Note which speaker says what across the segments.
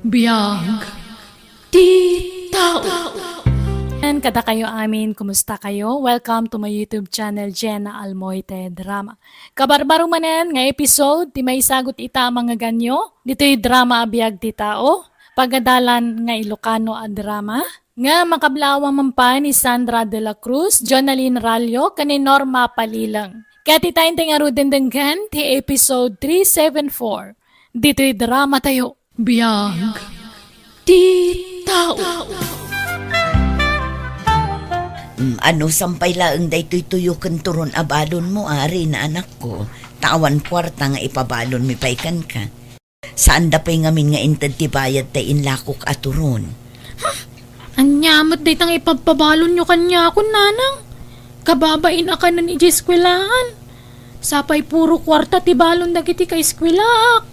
Speaker 1: Biyag Titaw.
Speaker 2: And kada kayo amin, kumusta kayo? Welcome to my YouTube channel, Jenna Almoite Drama. Kabarbaro manen nga episode, di may sagot ita mga ganyo. Dito'y drama abiyag ti tao. Pagadalan nga Ilocano a drama. Nga makablawa man pa ni Sandra de la Cruz, Jonaline Rallo, kani Norma Palilang. Kaya ti tayong tingarudendenggan ti episode 374. Dito'y drama tayo.
Speaker 1: Biyag Titaw.
Speaker 3: Ano sampay laeng daytoy tuyo ken turon abalon mo ari na anak ko. Tawan kwarta nga ipabalon mi paikan ka. Saan da pay ngamin nga inted ti bayad tay inlakok aturon.
Speaker 2: Anyamot day tang ipagpabalon nyo kanya ako, nanang. Kababain aka na ni eskwelahan. Sapay puro kwarta ti balon dagiti ka eskwelak.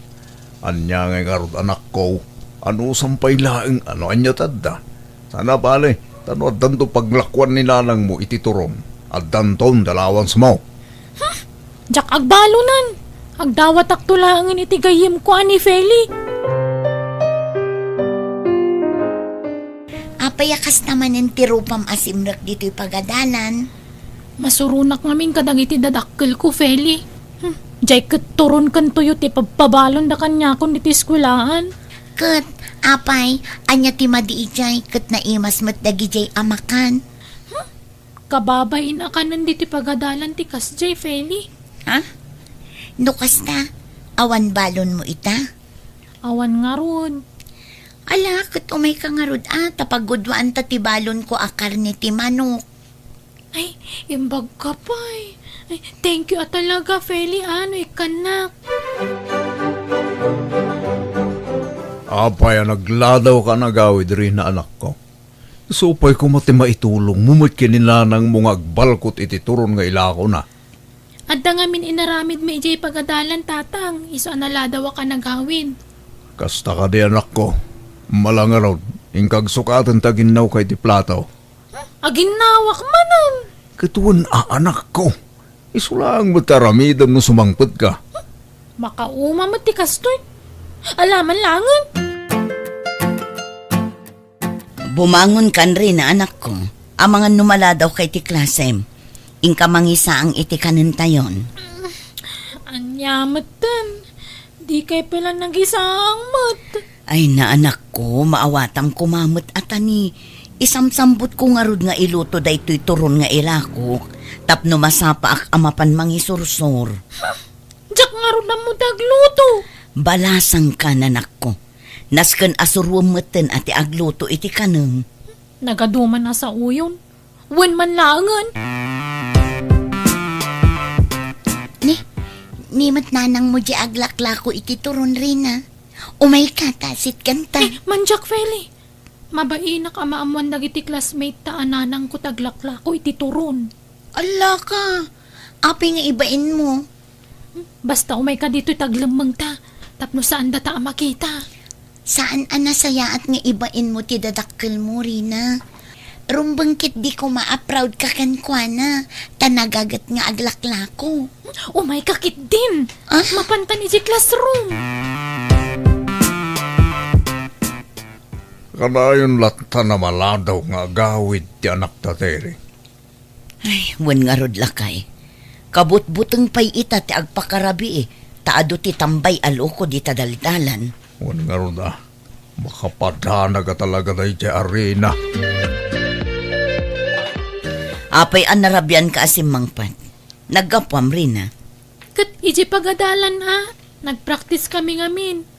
Speaker 4: Anya nga karot anak ko, ano sampay laeng ano anya tadda. Sana bale, tano addan to paglakwan ni nanang mo ititurom. Addan ton dalawan mo.
Speaker 2: Jak agbalunan. Agdawat aktulangan iti gayim ko ani Feli.
Speaker 3: Apayakas naman ang tirupam asimrak dito'y pagadalan.
Speaker 2: Masurunak ngamin kadag iti dadakkel ko, Feli. Jay turon kan tuyo ti pagpabalon da kanya kon iti eskwelahan.
Speaker 3: Ket, apay, anya ti madiijay, ket naimas met dagi jay amakan.
Speaker 2: Kababain akanan diti pagadalan ti kasjay, Feli.
Speaker 3: Ha? Nukas na, awan balon mo ita.
Speaker 2: Awan nga ron.
Speaker 3: Ala, ket umay ka nga rod tapagudwaan ta ti balon ko akar ni ti manok.
Speaker 2: Ay, imbag ka pa eh. Ay, thank you talaga, Feli. Ano, ikanak.
Speaker 4: Apay nagladaw ka nagawid rin na anak ko. Supay ko mati maitulong, mumut kininanang mong agbalkot itituron nga ilako na.
Speaker 2: At da ngamin inaramid may ijay pagadalan, tatang. Iso analadawa ka nagawin.
Speaker 4: Kasta ka di anak ko, malangaraw, ingkag sukatan taginaw kay ti plataw.
Speaker 2: Aginawak manan.
Speaker 4: Katuan anak ko, isulang mataramidan mo sumangpot ka.
Speaker 2: Makauma mo ti kastoy. Alaman langan.
Speaker 3: Bumangon kan rin na anak ko. Amangan numala daw kay ti klasem. Ingka mangisa ang itikanan tayon.
Speaker 2: Anyamatan. Di kay pala nagisang mat.
Speaker 3: Ay na anak ko, maawatam kumamot atani. Isamsambot ko nga rod nga iluto daytoy turon nga ilakok. Tapno masapa ak amapan mangisursor.
Speaker 2: Jak nga ron na mo dagluto.
Speaker 3: Balasang ka nanak ko. Nasken asurwam meten ati agluto iti kaneng.
Speaker 2: Nagaduman na sa uyon. Wen man langan.
Speaker 3: Ni mat nanang mo di aglaklako iti turon rin na. Umay ka tasit kanta.
Speaker 2: Manjak, Feli. Mabainak ama amuan dagiti classmate ta ananang ko taglakla ko iti turon.
Speaker 3: Ala ka. Api nga ibain mo.
Speaker 2: Basta umay ka dito taglamang ta. Tapno saan da ta makita.
Speaker 3: Saan anasaya at nga ibain mo ti dadakkel mo Rina? Rumbangkit di ko ma-proud ka kankwana. Tanagagat nga aglaklako.
Speaker 2: Umay kakit din.
Speaker 3: Ah?
Speaker 2: Mapantan iti classroom.
Speaker 4: Kanayon lata na maladaw nga gawid ti anak tateri.
Speaker 3: Ay, wan nga rod lakay. Kabut-buteng pay ita ti agpakarabi Taado ti tambay aloko di tadaldalan.
Speaker 4: Wan nga ron makapadana ka talaga tayo ti arena.
Speaker 3: Apay an narabyan ka asim mangpat. Naggapwam rin
Speaker 2: Kat iji pagadalan Nagpractice kami ngamin.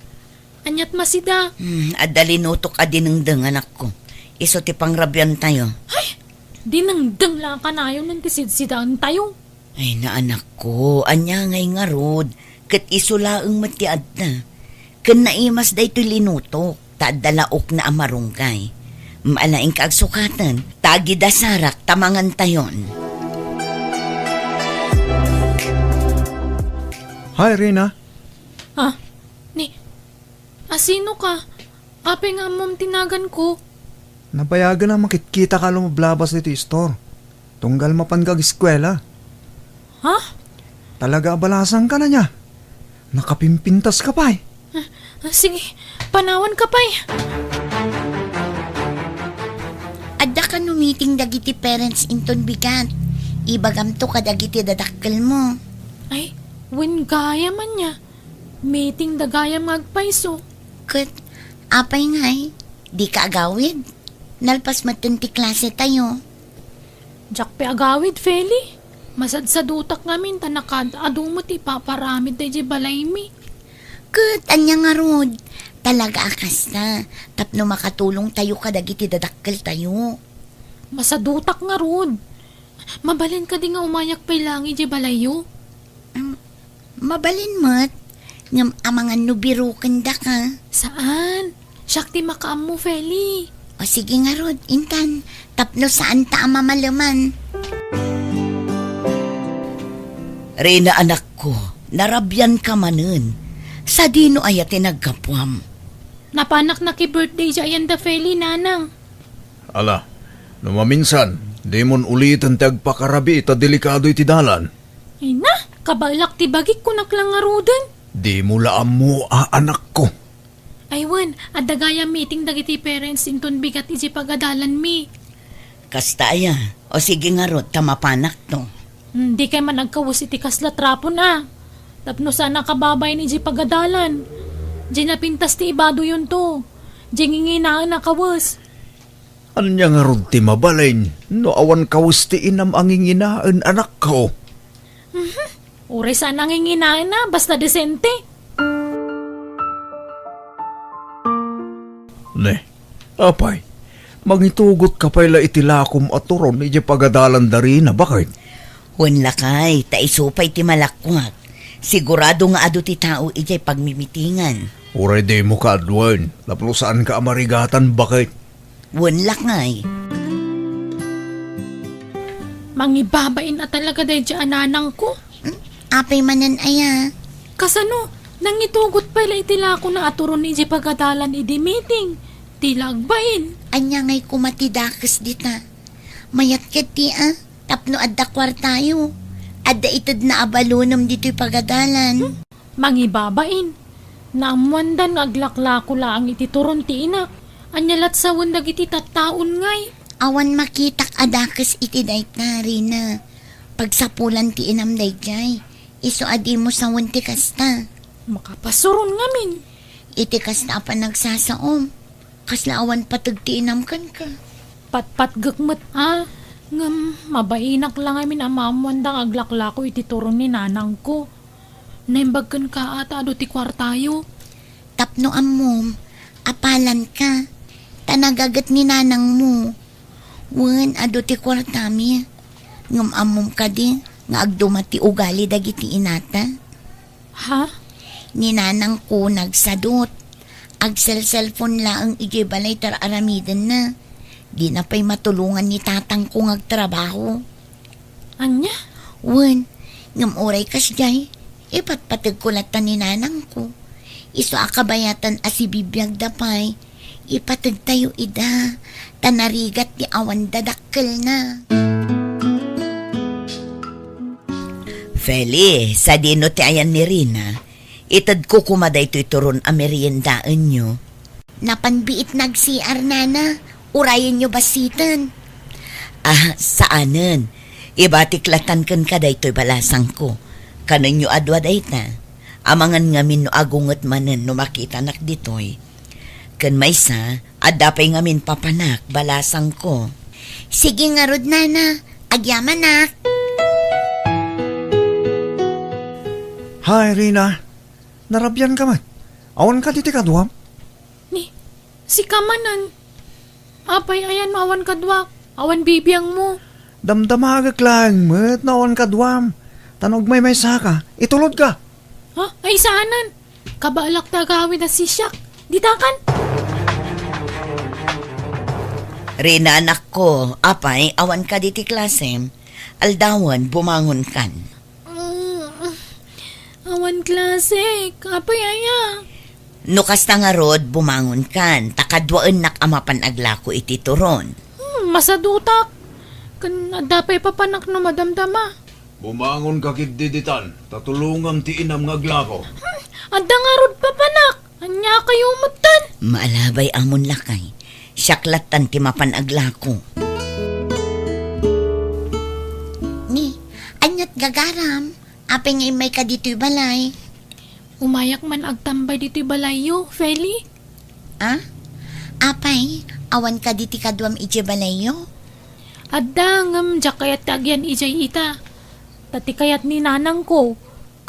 Speaker 2: Anyat masida.
Speaker 3: Adali nutok adinengdeng anak ko. Iso ti pangrabyan tayo.
Speaker 2: Ay, dinengdeng lang ka na yun ng tisidsidaan tayo.
Speaker 3: Ay na anak ko, anya ngay nga rod. Kat isulaeng matiad na. Kan naimas da ito linutok. Taadalaok na amarungkay. Maalaing kaagsukatan. Tagi da sarak tamangan tayon.
Speaker 4: Hi, Rina.
Speaker 2: Sino ka? Ape nga mong tinagan ko.
Speaker 5: Nabayagan na makitkita ka lumablabas dito store. Tunggal mapangag eskwela.
Speaker 2: Ha?
Speaker 5: Talaga abalasan ka na niya. Nakapimpintas ka pa eh.
Speaker 2: Sige, panawan ka pa'y.
Speaker 3: Adda ka no meeting dagiti parents inton bigat. Ibagam to kadagiti dadakkel mo.
Speaker 2: Ay, when gaya man niya. Meeting da gaya magpaiso.
Speaker 3: Kat, apay ngay, di ka agawid. Nalpas matunti klase tayo.
Speaker 2: Jak pe agawid, Feli. Masadsadutak ngamin tanakad adumot ipaparamid tayo di balay mi.
Speaker 3: Kat, anya nga rod. Talaga akas na. Tapno makatulong tayo kadagiti dadakkel tayo.
Speaker 2: Masadutak nga rod. Mabalin ka di nga umayak pa'y langi di balayo.
Speaker 3: Mabalin mat. Ngam amangan no biruken da ka.
Speaker 2: Saan? Siyak ti makaam mo, Feli.
Speaker 3: O sige nga rod, intan. Tapno saan ta mamalaman. Rina anak ko, narabyan ka manen. Sa dino ay tinagkapwam.
Speaker 2: Napanak na ki-birthday di ayan da, Feli, nanang.
Speaker 4: Ala, numaminsan, di mon ulitan tagpakarabi ita delikado iti dalan.
Speaker 2: Ay na, kabalak ti bagik ko naklang nga rodan.
Speaker 4: Di mo laam mo anak ko.
Speaker 2: Aywan, adagaya meeting dagiti parents inton bigat iti pagadalan mi.
Speaker 3: Kasta aya, o sige nga rod, tamapanak to.
Speaker 2: Di kay man nagkawus iti kasla trapon Tapno sana kababay ni iti pagadalan. Di napintas ti ibado yun to. Di nginginaan na kawas.
Speaker 4: Anya nga rod ti mabalain, no awan kawas ti inam ang inginaan anak ko.
Speaker 2: Uray sana nginginaan na, basta desente.
Speaker 4: Ne, apay, mangitugot ka pala itilakom at turon iti pagadalan dari na bakit?
Speaker 3: Wen lakay, taisupay ti malakwat. Sigurado nga ado ti tao ijay pagmimitingan.
Speaker 4: Uray di mo ka adwan, lapno saan ka amarigatan bakit?
Speaker 3: Wen lakay.
Speaker 2: Mangibabain na talaga dahi di ananang ko.
Speaker 3: Apay manan aya.
Speaker 2: Kasano, nangitugot pala itila ko na aturon ni di pagadalan idi meeting. Tilagbain.
Speaker 3: Anya ngay kumatidakas dita. Mayat ket ti tapno adda kwartayo. Adda itad na abalunam dito'y pagadalan.
Speaker 2: Mangibabain. Naamuandan aglaklako lang iti turon ti inak. Anyalat sa wandag iti tattaon ngay.
Speaker 3: Awan makitak adakas iti dayt na Rina. Pagsapulan ti inam dayjay. Iso adi mo sa wanti kasta.
Speaker 2: Makapasuron ngamin.
Speaker 3: Iti kasta pa nagsasaom. Kasla awan patagtiinam kan ka.
Speaker 2: Patpat-gagmat Ngam, mabainak lang amin amamuandang aglaklako iti turon ni nanang ko. Naimbagkan ka ata ado ti kwartayo.
Speaker 3: Tapno amom, apalan ka. Tanagagat ni nanang mo. Wen ado ti kwartami. Ngam amom ka di, nga agdumati ugali dagiti inata.
Speaker 2: Ha?
Speaker 3: Ni nanang ko nagsadot. Agsel-cellphone laang igibalay tar aramidan na. Di na pa'y matulungan ni tatang kong agtrabaho.
Speaker 2: Anya?
Speaker 3: Wen, ngam oray kasjay. Ipatpatag kulatan ni nanang ko. Iso akabayatan asibibiyag dapay. Ipatag tayo ida. Tanarigat ni awan dadakkel na. Feli, sa dino ti ayan ni Rina, itad ko kumaday to'y turon a meriendaan nyo. Napanbiit nag-CR nana, urayan nyo basitan. Saanan? Ibatiklatan kan kaday to'y balasang ko. Kanon nyo adwa day ta. Amangan ngamin no agungot manen no makita nak ditoy. Kan may sa, adapay ngamin papanak balasang ko. Sige nga rod nana, agyaman nak.
Speaker 5: Hi, Rina. Narabyan ka man. Awan ka diti kadwam.
Speaker 2: Ni, si Kamanan. Apay ayan awan kadwak. Awan bibiyang mo.
Speaker 5: Damdamagak lang, mat na awan kadwam. Tanog may saka. Itulod ka.
Speaker 2: Ha? Ay saanan? Kabalak tagawin na si Shak. Ditakan?
Speaker 3: Rina anak ko, apay, awan ka diti klasem. Aldawan, bumangon kan.
Speaker 2: Awan klase. Apay aya.
Speaker 3: Nukas nga rod, bumangon kan. Takadwaan nak amapan aglako iti turon.
Speaker 2: Masadutak. Kan adapay papanak no madamdama.
Speaker 4: Bumangon ka kit diditan, tatulungan ti inam nga glako.
Speaker 2: Adda nga rod papanak. Anya
Speaker 1: Anya kayo matan.
Speaker 3: Maalabay amon lakay. Siyaklatan ti mapanagla ko.
Speaker 6: Ni, anyat gagaram. Apay nga imay ka dito'y balay.
Speaker 1: Umayak man agtambay dito'y balayo, Feli.
Speaker 6: Ha? Apay, awan ka diti kadwam ije balayo.
Speaker 1: Adda ngam jakayat tagyan ijay ita. Tati kayat ni nanang ko.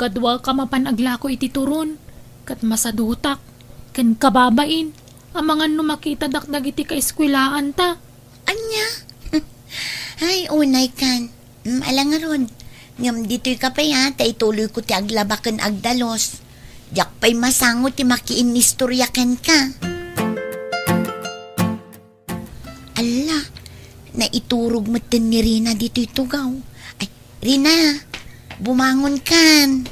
Speaker 1: Kadwa ka mapanagla ko iti turon. Kat masadutak. Ken kababain. Ang mga numakita dakdag iti kaeskwelaan ta.
Speaker 6: Anya? Ay, unay kan. Alangarod. Ngam dito'y kapaya, tay tuloy ko ti aglabakan agdalos. Diyak pa'y masango ti makiinistoryakan ka. Ala, naiturog mo din ni Rina dito'y tugaw. Ay, Rina, bumangon kan.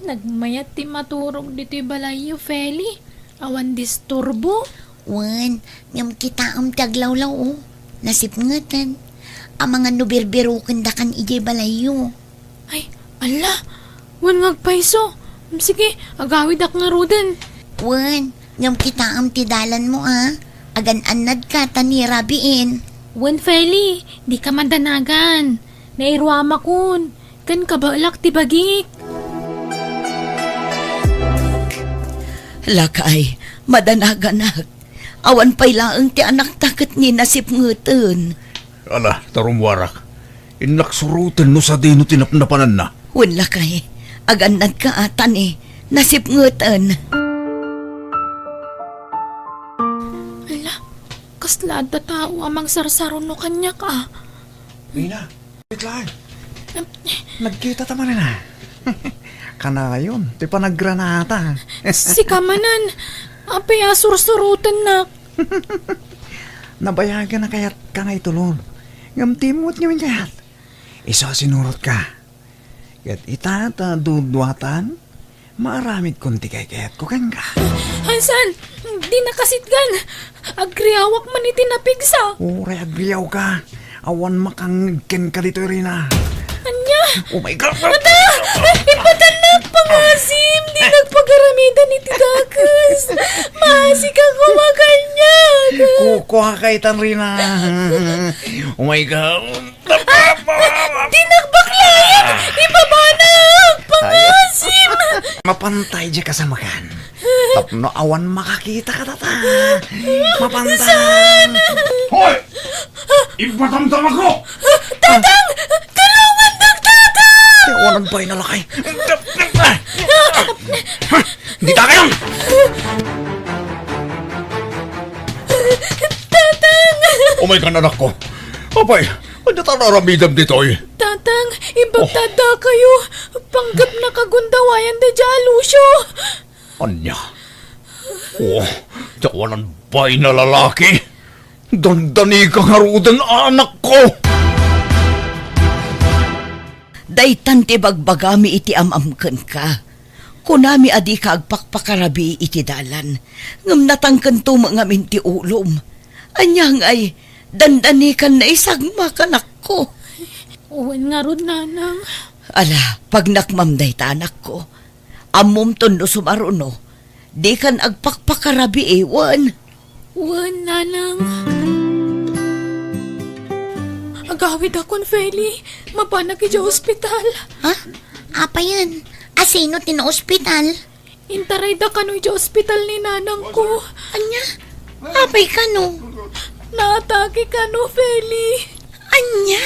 Speaker 1: Nagmayat ti maturog dito'y balayo, Feli. Awan disturbo.
Speaker 6: Wan, ngam kita ti aglawlaw o. Nasipngatan. Ang mga nubirbiro kandakan ije balayo.
Speaker 1: Ay, ala. Wan ngagpaiso. Sige, agawid ak nga ruden.
Speaker 6: Wan, ngam kita ti dalan mo Agan-anad ka tanirabiin.
Speaker 1: Wan, Feli. Di ka mandanagan. Nairwama kun. Kan kabalak ti bagik.
Speaker 3: Lakay, madanaganak. Awan pa'y laang ti anak takat ni nasip ngeten.
Speaker 4: Ala, tarumwarak. Inaksurutan no sa dino tinapnapanan na.
Speaker 3: Wan lakay, aganad ka atan nasip ngeten.
Speaker 1: Ala, kaslad na tao amang sarsaron no kanya ka.
Speaker 5: Rina, wait lang. Nagkita tama na. Kana yun, ti panagranata.
Speaker 1: Si Kamanan. Apay asursurutan na.
Speaker 5: Nabayagan na kayat ka nga itulon. Ngamtimot niyo kayat. Isa sinurot ka. Kat itata dudwatan, maramid kunti kay kayat ko kan ka.
Speaker 1: Hansan, di nakasitgan. Agriawak man iti napigsa.
Speaker 5: Uray agriyaw ka. Awan makanggen ka dito, Rina.
Speaker 1: Anya?
Speaker 5: Oh my God!
Speaker 1: Ipatanak pangasim. Di nagpagaramidan iti dakas. Mahasi ka kumakanyag.
Speaker 5: Kukuha kay tan, Rina. Oh my God!
Speaker 1: Di nagbaklayat. Ibabanag. Pangasim.
Speaker 5: Mapantay di ka sa makan. Tapno awan makakita ka tata. Mapantay.
Speaker 4: Hoy! Ipatamtam ako!
Speaker 1: Tatang! Tulungan ng tatang!
Speaker 5: Tiwanan pa yung nalakay. Hindi ta kayo!
Speaker 1: Tatang!
Speaker 4: Oh my God, anak ko. Apay, ano ta naramidam dito eh?
Speaker 1: Tatang, ibagtada kayo. Panggap na kagundawayan da Jalusyo.
Speaker 4: Anya? Oh, tawanan ba na lalaki? Dandani ka nga rudan, anak ko!
Speaker 3: Daytan ti bagbagami iti amamken ka. Kunami adi ka agpakpakarabi iti dalan. Ngam natangken to mga minti ulom. Anyang ay dandani kan na isagma kanak ko.
Speaker 1: Uwan nga ron, nanang.
Speaker 3: Ala, pag nakmamday ta anak ko. Amom tondo sumaruno. Di kan agpakpakarabi ewan.
Speaker 1: Uwan, nanang. Agawid akon, Feli. Mapanag iti ospital.
Speaker 6: Ha? Apa yan? Asino tino-ospital?
Speaker 1: Intaray da kano iti ospital ni nanang ko.
Speaker 6: Anya? Apay ka no?
Speaker 1: Naatake kano, Feli.
Speaker 6: Anya?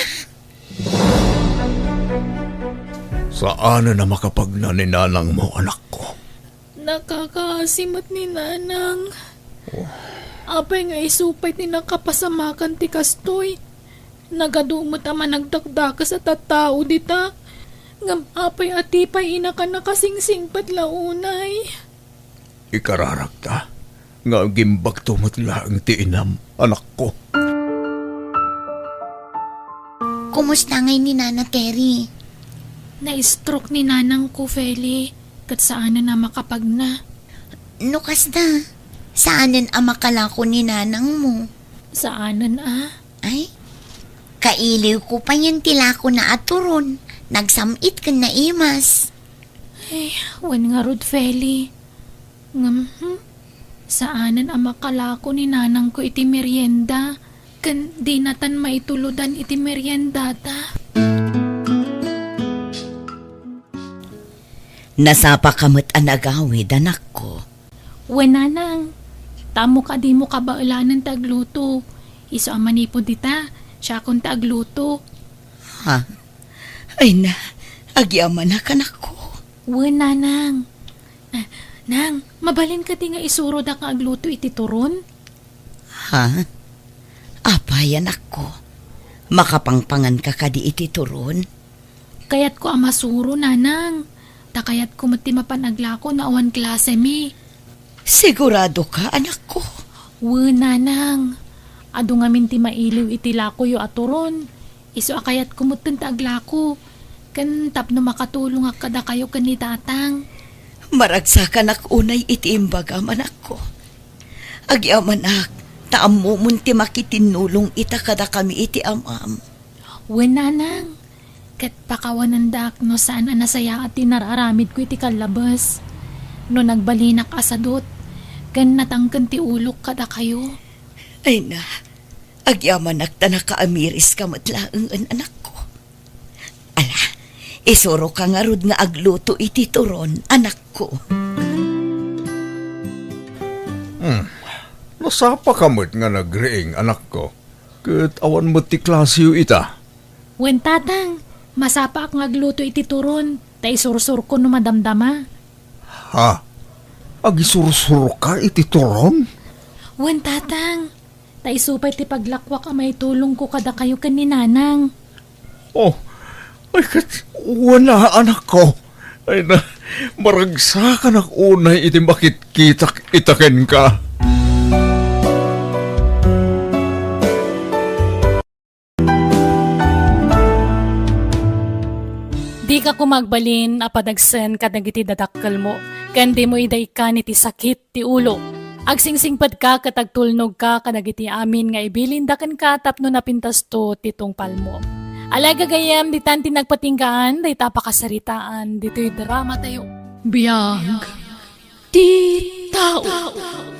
Speaker 4: Saan na makapagnaninanang mo, anak ko?
Speaker 1: Nakakasimat ni nanang. Apay nga isupay ni nakapasamakan ti kastoy. Nagadumot ama nagdakdaka sa tattao dita. Ngam apay atipay ina ka nakasingsing patlaunay.
Speaker 4: Ikararak ta. Nga gimbag tumutla ang tiinam, anak ko.
Speaker 6: Kumusta ngay ni Nana Terry?
Speaker 1: Na-stroke ni nanang ko, Feli. Kat saan na makapag na.
Speaker 6: Nukas na. Saanan ang makalako ni nanang mo?
Speaker 1: Saanan
Speaker 6: Ay, kailiw ko pa yan tila ko na aturon. Nagsamit ka na imas.
Speaker 1: Wan nga rod, Feli. Saanan ang makalako ni nanang ko iti merienda? Kan di natan maituludan iti merienda ta.
Speaker 3: Nasapa kamot ang agawid, anak ko.
Speaker 1: Wan nanang, tamo ka di mo kabaulanan tagluto. Iso ang manipod dita, siya kung tagluto.
Speaker 3: Ha? Ay na, agyaman na kanak ko.
Speaker 1: Wan nanang. Nang, mabalin ka di nga isuro da ka agluto iti turon?
Speaker 3: Ha? Apay, anak ko. Makapangpangan ka kadi iti turon?
Speaker 1: Kayat ko ang masuro, nanang. Takayat ko mati mapanaglako na awan klase mi.
Speaker 3: Sigurado ka, anak ko.
Speaker 1: Wan nanang. Ado nga minti mailiw iti lako yo aturon. Iso akayat ko mutin taglako. Kan tapno makatulong ak kada kayo kani tatang.
Speaker 3: Maragsakan ak unay iti imbagam, anak ko. Agyaman ak, taam mo munti makitinulong ita kada kami iti amam.
Speaker 1: Wan nanang. Kat pakawanan dak no saan anasaya at tinararamid ko iti kalabas. No nagbalinak asadot. Kan natangkan ti ulok kada kayo.
Speaker 3: Ay na, agyaman ak ta nakaamiris ka matlaang an anak ko. Ala, isuro ka nga rod nga agluto iti turon, anak ko.
Speaker 4: Nasapa kamot nga nagreeng anak ko. Kat awan mo ti klasyo ita.
Speaker 1: Wen tatang, masapa ak ngagluto iti turon. Tay sursur ko no madamdama.
Speaker 4: Ha? Agisursuro ka iti turon?
Speaker 1: Wen tatang, tay supay ti paglakwak ang may tulong ko kada kayo kaninanang.
Speaker 4: Oh, ay kat wala anak ko. Ay na, maragsakan ak unay iti makitkitak itaken ka.
Speaker 2: Di ka kumagbalin apadagsen kadagiti dadakkel mo. Kandi mo iday ka iti sakit ti ulo. Agsingsingpad ka katagtulnog ka kadagiti amin nga ibilindakan ka tapno napintas to titong palmo. Alaga gayam di tanti nagpatinggaan day tapakasaritaan dito'y drama tayo.
Speaker 1: Biyag. Di tao.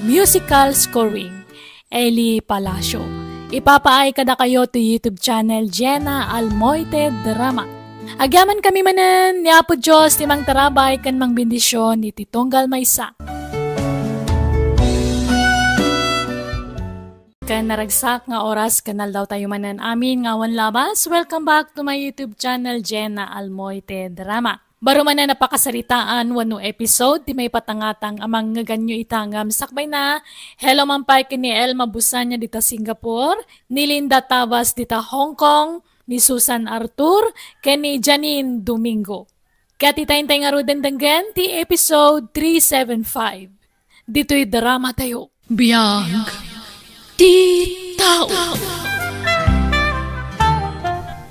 Speaker 2: Musical scoring Eli Palacio. Ipapaay kada kayo to YouTube channel Jenna Almoite Drama. Agyaman kami manen, ni Apo Diyos, ti mang tarabay, kan mang bendisyon, iti tunggal maysa. Kan naragsak nga oras, kanal daw tayo manen amin, ngawan labas. Welcome back to my YouTube channel, Jenna Almoite Drama. Baro man na napakasaritaan, wano episode, di may patangatang amang ganyo itangam. Sakbay na, hello mampay ni Elma Busanya dita Singapore, ni Linda Tabas dita Hong Kong, ni Susan Arthur, ni Janine Domingo. Katitay-tay nga roden danggan, ti episode 375. Dito'y drama tayo.
Speaker 1: Biyag. Di tao.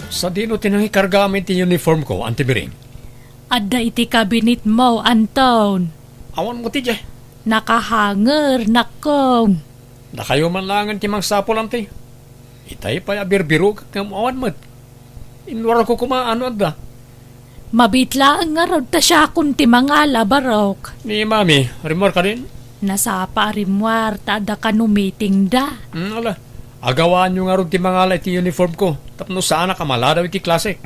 Speaker 7: Sa dino tinangi kargamit ti uniform ko, Auntie Biring.
Speaker 1: Adda iti kabinet mo, Anton.
Speaker 7: Awan mo ti jay.
Speaker 1: Nakahanger, nakong.
Speaker 7: Na kayo man langan ti mang sapol, Auntie. Itay pa abir-biro kang awan mo. Inwara ko kumaano adda.
Speaker 1: Mabitla ang nga raw ta siya kung ti mga labarok.
Speaker 7: Ni Mami, remor ka din?
Speaker 1: Nasapa rimwar ta da ka no meeting da.
Speaker 7: Ala, agawaan nyo nga rin ti mga iti uniform ko. Tapno sana kamaladaw iti klase.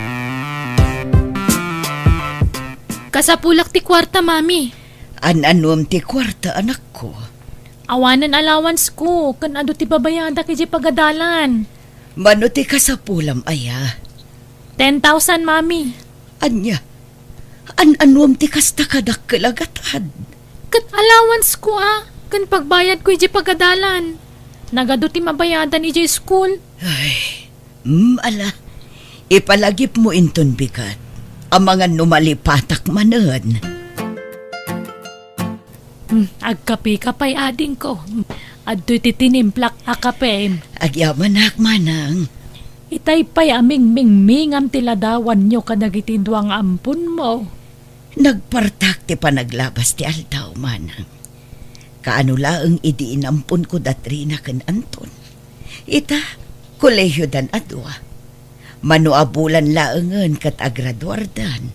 Speaker 1: Kasapulak ti kwarta, mami.
Speaker 3: An-anuam ti kwarta, anak ko.
Speaker 1: Awanan allowance ko, kan ado ti babayada kiji pagadalan.
Speaker 3: Mano ti kasapulam, aya?
Speaker 1: 10,000, mami.
Speaker 3: Anya, an-anuam ti kasta kadakkalagatan.
Speaker 1: Kat allowance ko kan pagbayad ko iji pagadalan. Nagado ti mabayadan iji school.
Speaker 3: Ay, ala, ipalagip mo inton bigat. Ang mga numalipatak manan.
Speaker 1: Agkapi-kapay ading ko. Adto'y titinimplak akape.
Speaker 3: Agyaman ak manang.
Speaker 1: Itay pa'y aming mingmingam tiladawan nyo kanagitindwang ampun mo.
Speaker 3: Nagpartak ti panaglabas ti altaw manang. Kaano laang idiinampun ko datrina ken Anton. Ita, kolehiyo dan adwa. Manuabulan laangan kat agraduardan.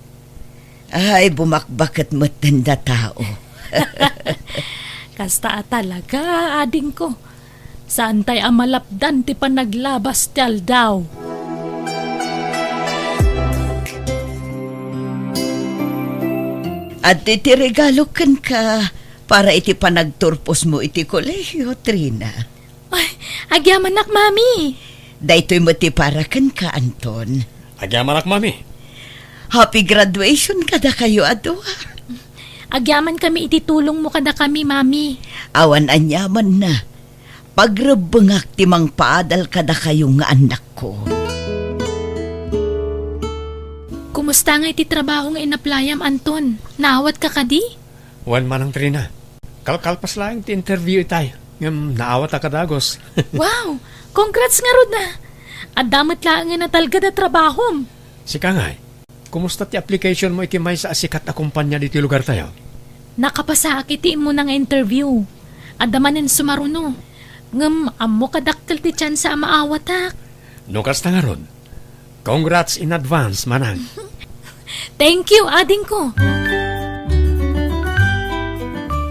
Speaker 3: Ay, bumakbakat matanda tao.
Speaker 2: Kasta talaga, ading ko. Saan tay amalapdan ti panaglabas tiyal daw.
Speaker 3: At iti regalo kan ka para iti panagturpos mo iti kolehiyo, Trina.
Speaker 2: Ay, agyaman nak, mami.
Speaker 3: Daytoy mo ti para kan ka, Anton.
Speaker 7: Agyaman ak, mami.
Speaker 3: Happy graduation kada kayo, adwa.
Speaker 2: Agyaman kami ititulong mo kada kami, mami.
Speaker 3: Awan anyaman na. Pagrabengak timang paadal kada kayo nga anak ko.
Speaker 1: Kumusta nga iti trabaho nga inaplayam, Anton? Naawat ka kadi?
Speaker 7: Wan manang Trina. Kalkalpas lang ti interview itay. Ngam naawat ka dagos.
Speaker 2: Wow, congrats nga rod na. At damat lang nga natalga na trabaho.
Speaker 7: Sika nga, kumusta ti application mo ikimay sa asikat na kumpanya dito lugar tayo?
Speaker 1: Nakapasa iti mo ng interview. Adamanin sumaruno. Ngam, amo kadakkel ti tsansa maawatak.
Speaker 7: Nukas na nga ron. Congrats in advance, manang.
Speaker 1: Thank you, ading ko.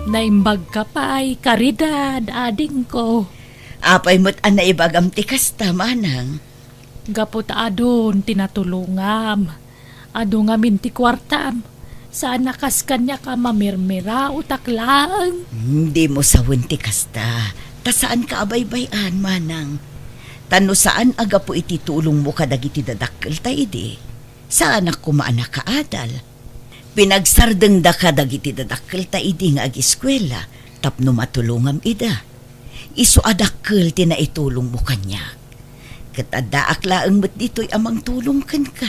Speaker 2: Naimbag ka pa ay karidad, ading ko.
Speaker 3: Apay mo't anay bagam ti kasta, manang.
Speaker 2: Gapot adon, tinatulungam. Ado nga minti kwartam. Saan nakas kanya ka mamirmira o taklaan?
Speaker 3: Hindi mo sawin ti kasta. Ta saan ka abay-bayan, manang? Tano saan aga po ititulong mo kadagiti dadakkel ta idi? Saan ako maanak kaadal? Pinagsardeng da kadagiti dadakkel ta idi nga ag-eskwela, tapno matulungam ida. Isu adakkel ti na itulong mo kanya. Kat adda aklaang met dito'y amang tulong kan ka.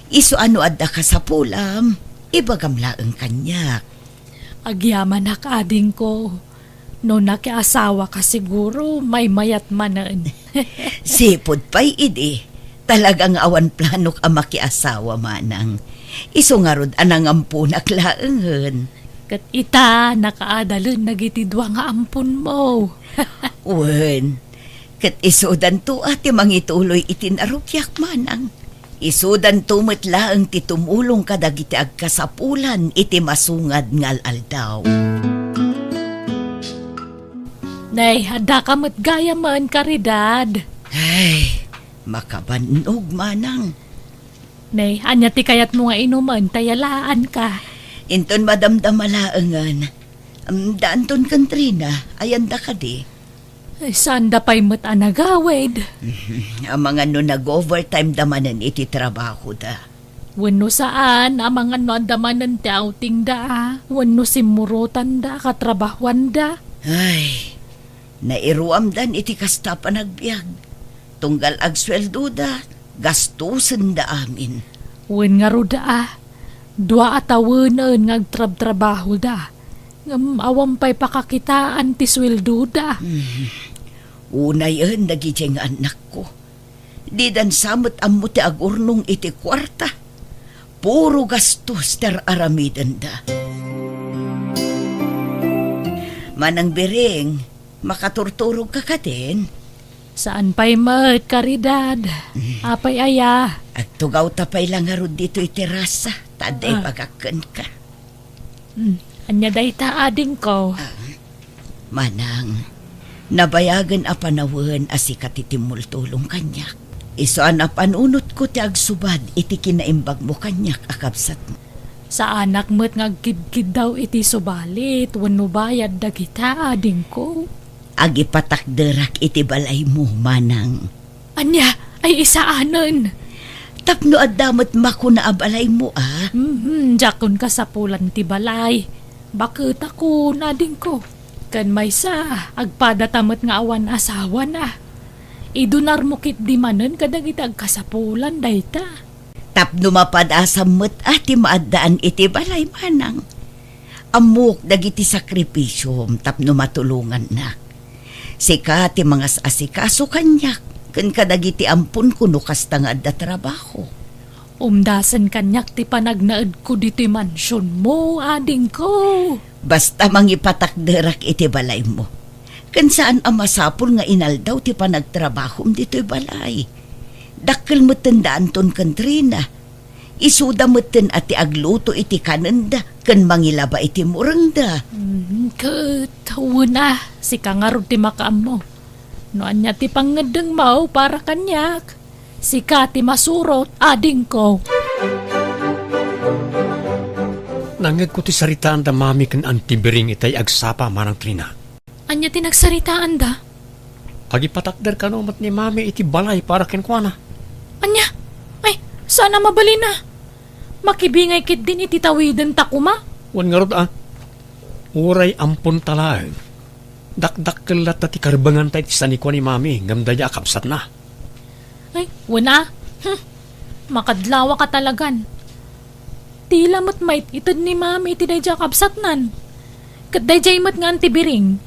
Speaker 3: Isu ano adda ka sa pulam, ibagam laeng kanya.
Speaker 2: Agyaman nak ading ko. No nakiasawa ka siguro, may mayat manan.
Speaker 3: Sipod pa'y idi. Talagang awan planok ang makiasawa, manang. Isu nga rod anang ampun aklaengen.
Speaker 2: Kat ita, nakaadalun nagitidwa nga ampun mo.
Speaker 3: Wen, kat isudan to ati mangituloy itinarukyak, manang. Isudan to metlaeng ti tumulong kadagiti agkasapulan iti masungad ngal aldaw.
Speaker 2: Nay, hada ka mo't gaya man karidad.
Speaker 3: Ay, makabanog, manang.
Speaker 2: Nay, anya ti kayat mo nga inuman, tayalaan ka.
Speaker 3: Inton madamdamalaengan. Daanton kan Trina, ayanda ka di.
Speaker 2: Ay, sanda pa'y mo't anagawid.
Speaker 3: Ang mga no nag-overtime damanan iti trabaho da.
Speaker 2: Wano saan, amang ano andamanan ti outing da. Wano simurutan da, katrabahuan da.
Speaker 3: Ay, nairuamdan iti kasta panagbiag. Tunggal agsweldo da, gastusin da amin.
Speaker 2: Wen nga ruda dua atawanan ngagtrab-trabaho da. Ngam awam pa'y pakakitaan ti sweldo da.
Speaker 3: Unay nagijay nga anak ko. Di dan samot ammo ti agurnong iti kwarta. Puro gastos ter aramidan da. Manang Bering, makaturturog ka ka din.
Speaker 2: Saan pa'y mat karidad? Apay aya.
Speaker 3: At tugaw tapay lang harod dito iterasa. Taday pagakan ka.
Speaker 2: Anya day ta ading ko.
Speaker 3: Manang, nabayagan a panawan asikat iti multulong kanyak. Isoan a panunot ko ti agsubad iti kinaimbag mo kanyak akabsat mo.
Speaker 2: Sa anak mo't ngagkid-kid daw iti subalit. Wano bayad da kita ading ko.
Speaker 3: Agipatakderak iti balay mo, manang.
Speaker 2: Anya ay isaanan.
Speaker 3: Tapno adamot mako na abalay mo, ah.
Speaker 2: Jakon ka sa pulan ti balay. Bakit ako nading ko? Kan may sa, agpadatamat nga awan asawa na. Idunar mo kit di manen kadagiti agkasapulan dayta.
Speaker 3: Tapno mapadasam mo't ati maadaan iti balay, manang. Amok dagiti sakripisyom tapno matulungan na. Sika ti mga asikaso kanyak. Kan kadagiti ampun kuno kasta nga adda trabaho.
Speaker 2: Umdasan kanyak ti panagnaed ko diti mansyon mo, ading ko.
Speaker 3: Basta mangipatakderak iti balay mo. Kan saan ang masapul nga inaldaw ti panagtrabaho dito'y balay. Dakkel mo tandaan ton kan Trina. Isuda moten ati agluto iti kananda, kan mangilaba iti murangda.
Speaker 2: Wala, si kangarod ti makaam mo. Noan niya ti pangedeng mau para kanyak. Si Kati masurot, ading ko.
Speaker 7: Nangag ko ti saritaan da mami kan antibering itay agsapa manang Trina.
Speaker 2: Anya ti nagsaritaan da?
Speaker 7: Agipatakder ka no mat ni mami iti balay para kenkwana.
Speaker 2: Anya? Ay, sana mabali na. Makibingay kit din iti tawiden takuma.
Speaker 7: Wan nga rod uray ampun talaan. Dakdak kelat ti karbangan tayo ti sanikwa ni mami. Ngamdaya akapsat na.
Speaker 2: Ay, wala. Makadlawa ka talagan. Tila mo't mait itod ni mami iti dayja kapsatnan. Kat dayjay mo't nga antibiring.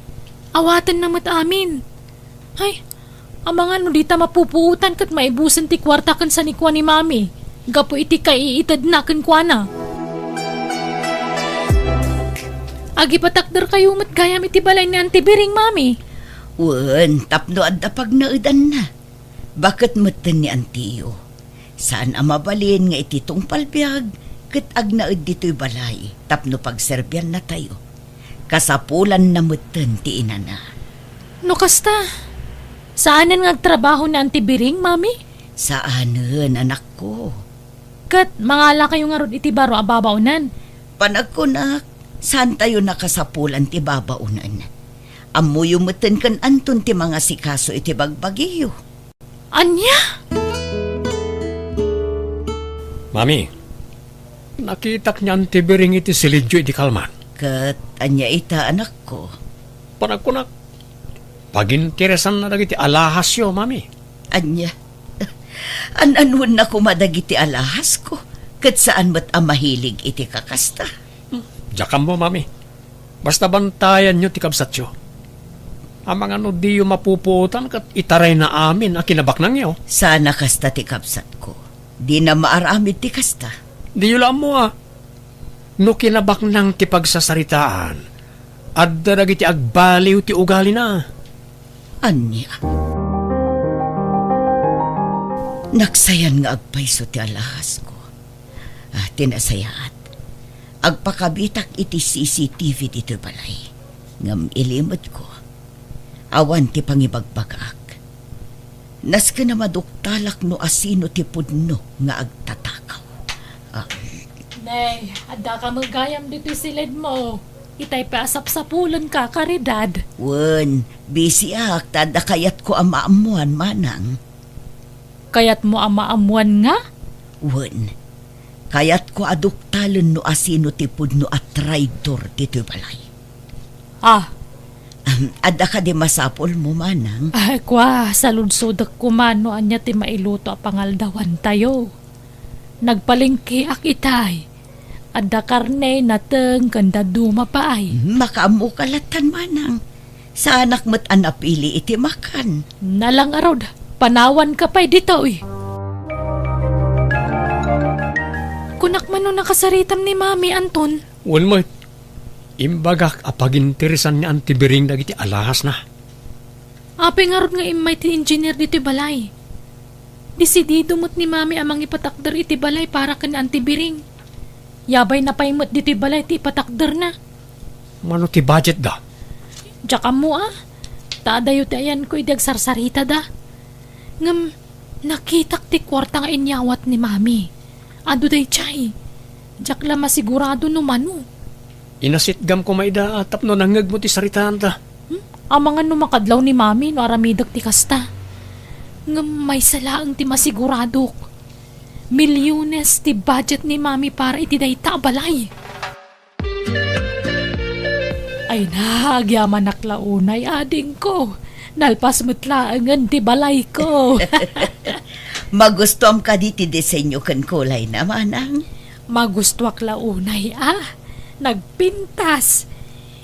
Speaker 2: Awatan na mo't amin. Ay, ang mga no dita mapupuutan kat maibusan ti kwarta kan sa nikwa ni mami. Gapo iti kaiitad na kan kwa na. Agi patakder kayo mo't gayam iti balay ni antibiring mami.
Speaker 3: Wen, tapno adda pag naudan na. Bakit moten ni Antiyo? Saan ang mabalin nga iti tungpalbiag? Kat agnaud dito'y balay, tapno pagserbyan na tayo. Kasapulan na moten ti inana.
Speaker 2: No kasta, saanan nga agtrabaho na antibiring mami?
Speaker 3: Saanen, anak ko?
Speaker 2: Kat mangala kayo nga rod iti baro ababaunan.
Speaker 3: Panagkunak, saan tayo nakasapulan ti babaunan? Amuyo moten kan anton ti mga sikaso iti bagbagiyo.
Speaker 2: Anya?
Speaker 7: Mami, nakitak niya antibering iti silidyo iti kalman.
Speaker 3: Kat anya ita anak ko.
Speaker 7: Panagkunak, paginteresan na dagiti alahas yo, mami.
Speaker 3: Anya, ananun na kumadagiti alahas ko. Kat saan mo't amahilig iti kakasta.
Speaker 7: Jakam mo, mami. Basta bantayan nyo ti kabsat yo. Ang mga no di yo mapuputan kat itaray na amin ang kinabaknang yo.
Speaker 3: Sana kasta ti kapsat ko. Di na maaramid ti kasta.
Speaker 7: Di yo lang mo no kinabaknang ti pagsasaritaan at daragiti agbaliw ti ugali na.
Speaker 3: Anya. Naksayan nga agpayso ti alahas ko. Tinasayaat. Agpakabitak iti CCTV dito balay. Ngam ilimot ko. Awan ti pangibagbagak. Nas ka na maduktalak no asino ti pudno nga agtatakaw.
Speaker 2: Nay, adda ka magayam dito silid mo. Itay pa asap-sapulan ka, karidad.
Speaker 3: Wen, busy ak, tada kayat ko ang maamuan manang.
Speaker 2: Kayat mo ang maamuan nga?
Speaker 3: Wen, kayat ko aduktalon no asino ti pudno at traidor dito balay. Adda ka di masapol mo manang.
Speaker 2: Ay, kwa, saludsodak kumano anya ti mailuto a pangaldawan tayo. Nagpalingki ak itay. Adda karne nateng kanda duma pa ay.
Speaker 3: Makaamu kalatan manang. Sa anak mo't anapili iti makan.
Speaker 2: Nalang arod, panawan ka pa'y dito eh. Kunak man no nakasaritam ni Mami Anton.
Speaker 7: Wan mo, imbagak apaginteresan ni antibering dagiti alahas na.
Speaker 2: Apay nga rod nga imay ti engineer dito balay. Desidido mo't ni Mami amang ipatakder iti balay para kan antibiring. Yabay na paimot dito balay ti ipatakder na.
Speaker 7: Mano ti budget da?
Speaker 2: Diyak mo Tadayo ti ayan ko idag sarsarita da. Ngam, nakitak ti kwarta nga inyawat ni Mami. Ado day chay. Diyak la masigurado no mano.
Speaker 7: Inasitgam ko maida atap no nangag mo ti saritaan da.
Speaker 2: Ang mga numakadlaw ni Mami no aramidag ti kasta. Ngam may salaang ti masigurado. Milyones ti budget ni Mami para iti dayta balay. Ay nagyaman naklaunay ading ko. Nalpas mutlaangan ti balay ko.
Speaker 3: Magustuam ka di ti disenyo kan kulay na manang.
Speaker 2: Magustuak launay Nagpintas.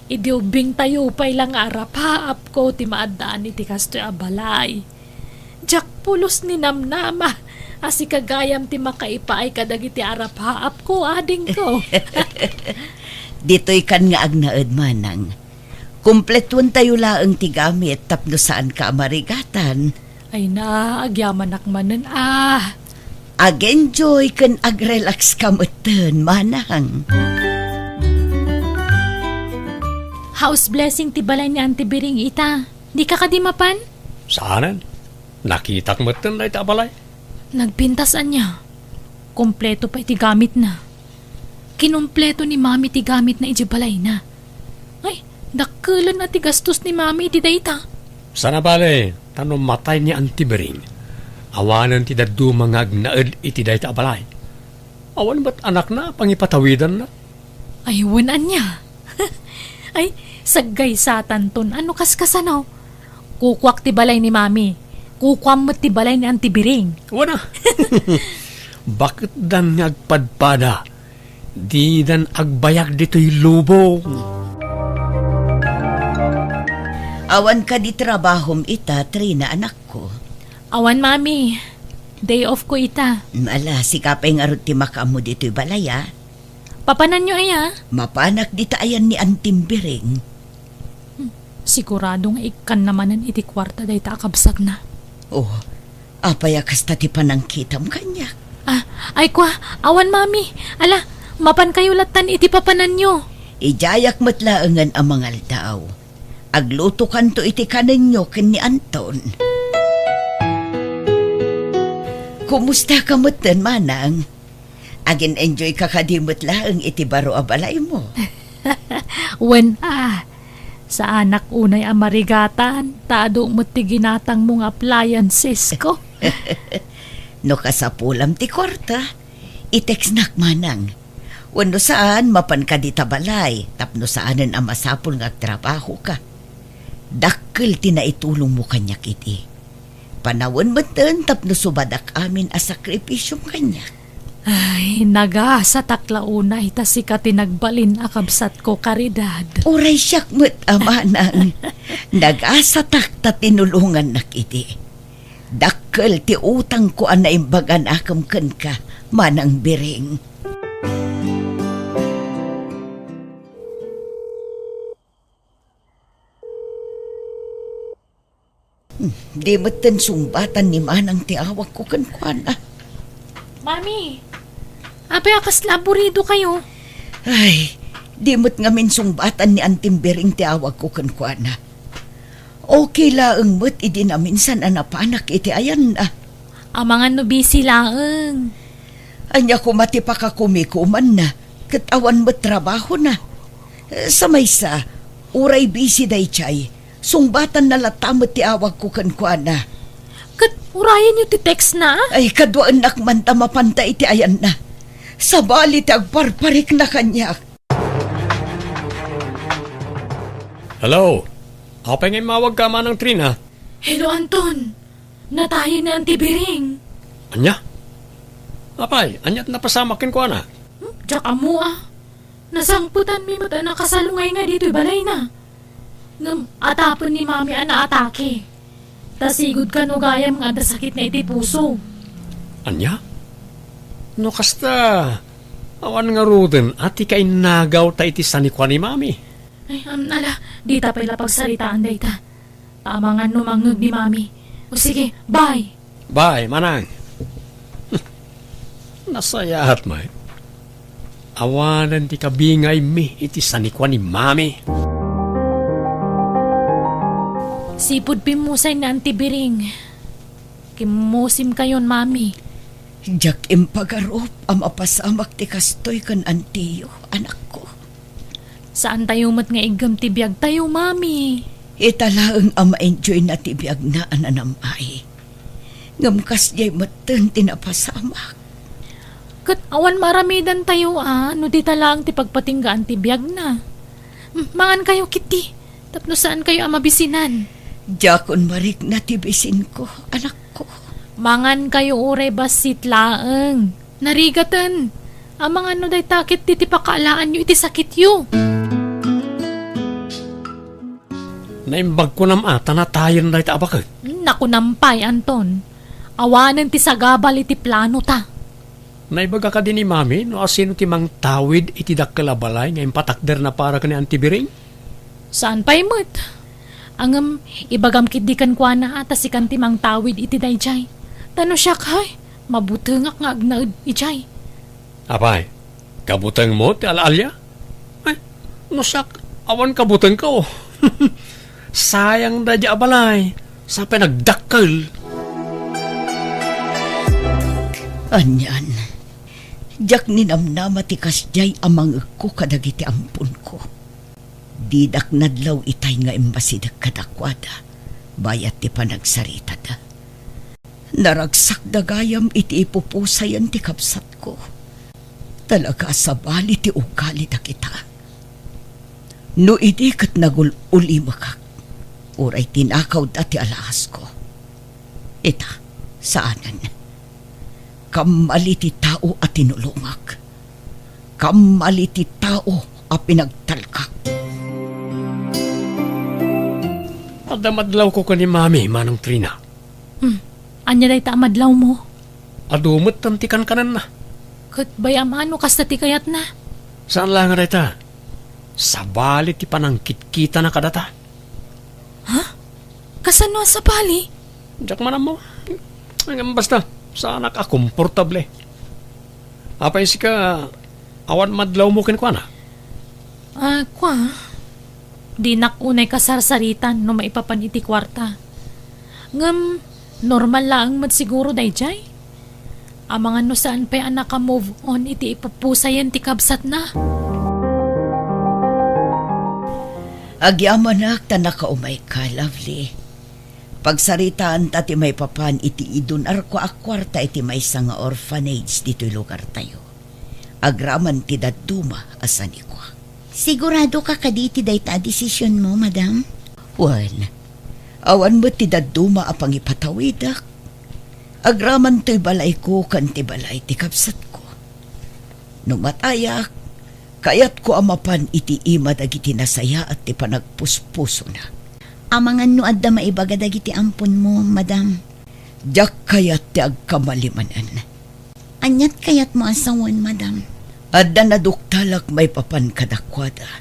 Speaker 2: Idiubing tayo pa ilang arapaap ko ti maadaan iti kastoy a balay. Diyak pulos ni namnama. Asi kagayam ti makaipaay kadagiti arapaap ko ading ko.
Speaker 3: Dito'y kan nga agnaed manang. Kumpletuan tayo laang ti gamit tapno saan ka marigatan.
Speaker 2: Ay na, agyaman akmanan
Speaker 3: Ag-enjoy kan ag-relax ka matan, manang.
Speaker 1: House blessing ti balay ni Auntie Biring ita. Di ka kadimapan?
Speaker 7: Saanan? Nakita ko matan na itabalay.
Speaker 1: Nagpintasan niya. Kompleto pa iti gamit na. Kinumpleto ni Mami ti gamit na iti balay na. Ay, dakkelan na ti gastos ni Mami iti dayta.
Speaker 7: Sana bale, tanong matay ni Auntie Bering. Awanan ti daddu mga agnaed iti dayta abalay. Awan ba't anak na pangipatawidan na?
Speaker 1: Ay, wanan niya. Ay, saggay satan ton. Ano kaskasanaw? Kukwak ti balay ni Mami. Kukwam mo ti balay ni Auntie Biring.
Speaker 7: Wana. Bakit dan agpadpada? Di dan agbayag dito'y lubong.
Speaker 3: Awan ka di trabahom ita, Trina, anak ko.
Speaker 1: Awan, Mami. Day off ko ita.
Speaker 3: Mala, sikapay nga rin ti makamu dito'y balaya.
Speaker 1: Papanan nyo aya.
Speaker 3: Mapanak di taayan ni Antim Biring.
Speaker 1: Siguradong ikan namanan iti kwarta day ta akabsat na.
Speaker 3: Oh, apaya kasta ti panangkitam kanya.
Speaker 1: Ah, ay kwa, awan, Mami. Ala, mapan kayo latan iti papanan nyo.
Speaker 3: Ijayak matlaangan ang mga aldaw. Agluto kanto iti kanan nyo ken ni Anton. Kumusta ka matan, manang? Agin enjoy ka kadimot laang iti baro abalay mo.
Speaker 1: Sa anak unay amarigatan, tado mo ti ginatang mong appliances ko.
Speaker 3: No kasapulam ti kwarta, itex nak manang. Wano saan mapan ka di tabalay, tapno saanan ang masapul ng trabaho ka. Dakkel tinaitulong mo kanyak iti. Panawon matan tapno subadak amin a sakripisyong kanyak.
Speaker 1: Ay, naga sa taklauna ita si katinagbalin akabsat ko karidad.
Speaker 3: Uray siyak mo't amanang. Nag-asatak ta tinulungan nakiti. Dakkel ti utang ko ana imbagan akam ken ka, manang Biring. Di mo't sumbatan ni manang ti awag ko ken kuana.
Speaker 1: Mami, apay akas laborido kayo.
Speaker 3: Ay, di mo't ngamin sumbatan ni Antim Biring ti awag ko ken kuana. Okay laeng mo't idi na minsan anapanak iti ayan na.
Speaker 1: Ang mga nubisi laeng.
Speaker 3: Anya ko mati pa ka kumikuman na, katawan mo't trabaho na. Sa maysa, uray busy day chay, sungbatan na latamot ti awag ko ken kuana.
Speaker 1: Kat urayan nyo ti text na?
Speaker 3: Ay, kadwaan nakmanta mapanta iti ayan na. Sa bali ti agparparik na kanyak.
Speaker 7: Hello? Ako pa ngayon mawag ka manang Trina.
Speaker 1: Hello, Anton. Natayin na Auntie Biring.
Speaker 7: Anya? Apay, anyat napasamakin ko na.
Speaker 1: Tsaka mo Nasangputan mi mo't nakasalungay nga dito'y balay na. Ngam, atapon ni Mami atake. Tasigod ka no gayam nga da sakit na iti puso.
Speaker 7: Anya? No kasta, awan nga ruten, ati ka inagaw ta iti sanikwa ni Mami.
Speaker 1: Ay, ala, di ta pala pagsaritaan day ta. Tama nga numangag ni Mami. O sige, bye.
Speaker 7: Bye, manang. Nasayahat mo eh. Awanan ti kabingay mi iti sanikwa ni Mami.
Speaker 1: Sipod pimusay na Auntie Biring. Kimusim kayon, Mami.
Speaker 3: Jak impagarop ang mapasamak ti kastoy kan antiyo, anak ko.
Speaker 1: Saan tayo mat nga igam tibiyag tayo, Mami?
Speaker 3: Italaang ang ma-enjoy na tibiyag na ananamay. Ngamkas jay matan tinapasamak.
Speaker 1: Kat awan maramidan tayo, no di talang ti pagpatinggaan tibiyag na. Mangan kayo, Kitty. Tapno saan kayo mabisinan?
Speaker 3: Jakon marik na tibisin ko, anak ko.
Speaker 1: Mangan kayo ure basit laeng. Narigatan. Ang mga no day takit ti pakaalaan nyo iti sakit yo.
Speaker 7: Naimbag ko nam ata na tayo na iti abakag.
Speaker 1: Naku nampay, Anton. Awanan ti sagabal iti plano ta.
Speaker 7: Naibaga ka din ni Mami no asino ti mang tawid iti dakkalabalay ngayon patakder na para ka ni Auntie Biring?
Speaker 1: Saan pa'y mo't? Angam, ibagam kit di kan kwa na ata si kanti mang tawid iti dayjay. Tano siya kay? Mabutengak nga agnaid ijay.
Speaker 7: Apay, kabutang mo ti alalya? Ay, nusak, awan kabutang ka oh. Sayang na di abalay, sa pinagdakkel.
Speaker 3: Anyan, jak ninamnama ti kasjay amang ko kadagiti ampun ko. Didak nadlaw itay nga imbasidag kadakwada, bayat ti panagsarita da. Naragsak dagayam iti ipupusayan ti kapsat ko. Talaga sa bali ti ugali da kita. No idi kat nagululi makak, uray tinakaw da ti alahas ko. Ita, saanan? Kamali ti tao at tinulungak. Kamali ti tao a pinagtalkak.
Speaker 7: Adamadlaw ko ni Mami, Manang Trina.
Speaker 1: Anya day tamadlaw mo.
Speaker 7: Adumot tantikan kanan na.
Speaker 1: Kat bayam ano kas ti kayat na.
Speaker 7: Saan lang nga rita? Sa bali ti panangkit-kita na kadata.
Speaker 1: Kasano sa bali?
Speaker 7: Diyak man mo. Hanggang basta, sana ka komportable. Apay si ka, awan madlaw mo kinkwa na.
Speaker 1: Kwa. Di nakunay kasarsaritan no maipapan iti kwarta. Ngam, normal lang mat siguro day jay. Amangan no saan pa anak ka move on iti ipapusayan ti kabsat na.
Speaker 3: Agyaman na ta nakaumay ka, lovely. Pagsaritaan ta ti may papan iti idun arko akwarta iti may nga orphanage dito'y lugar tayo. Agraman ti daduma asan ko.
Speaker 6: Sigurado ka kaditi day ta desisyon mo, madam?
Speaker 3: Wan, awan mo ti daduma apang ipatawidak. Agraman to'y balay ko kan ti balay ti kapsat ko. Nung matayak, kayat ko amapan iti ima dagiti nasaya at ti panagpuspuso na.
Speaker 6: Amangan no adda maibaga dagiti ampon mo, madam.
Speaker 3: Diyak kayat ti agkamalimanan.
Speaker 6: Anyat kayat mo asawan, madam.
Speaker 3: Adda naduktalak may papan kadakwada.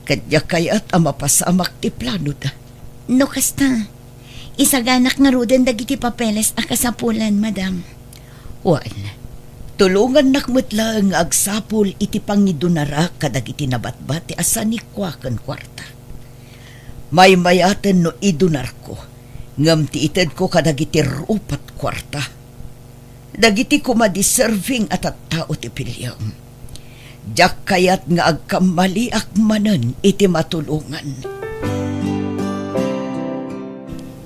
Speaker 3: Kadya kayat amapasamak ti plano da.
Speaker 6: No kasta, isaganak nga ruden dagiti papeles a kasapulan, madam.
Speaker 3: Wan, tulungan nakmutla ang agsapul iti pangidunara kadagiti nabatbati asan ni kwakan kwarta. May mayaten no idunar ko, ngam ti ited ko kadagiti rupat kwarta. Dagiti ko madiserving at tao ti pilyam. Diyak kayat nga agkamali akmanan iti matulungan.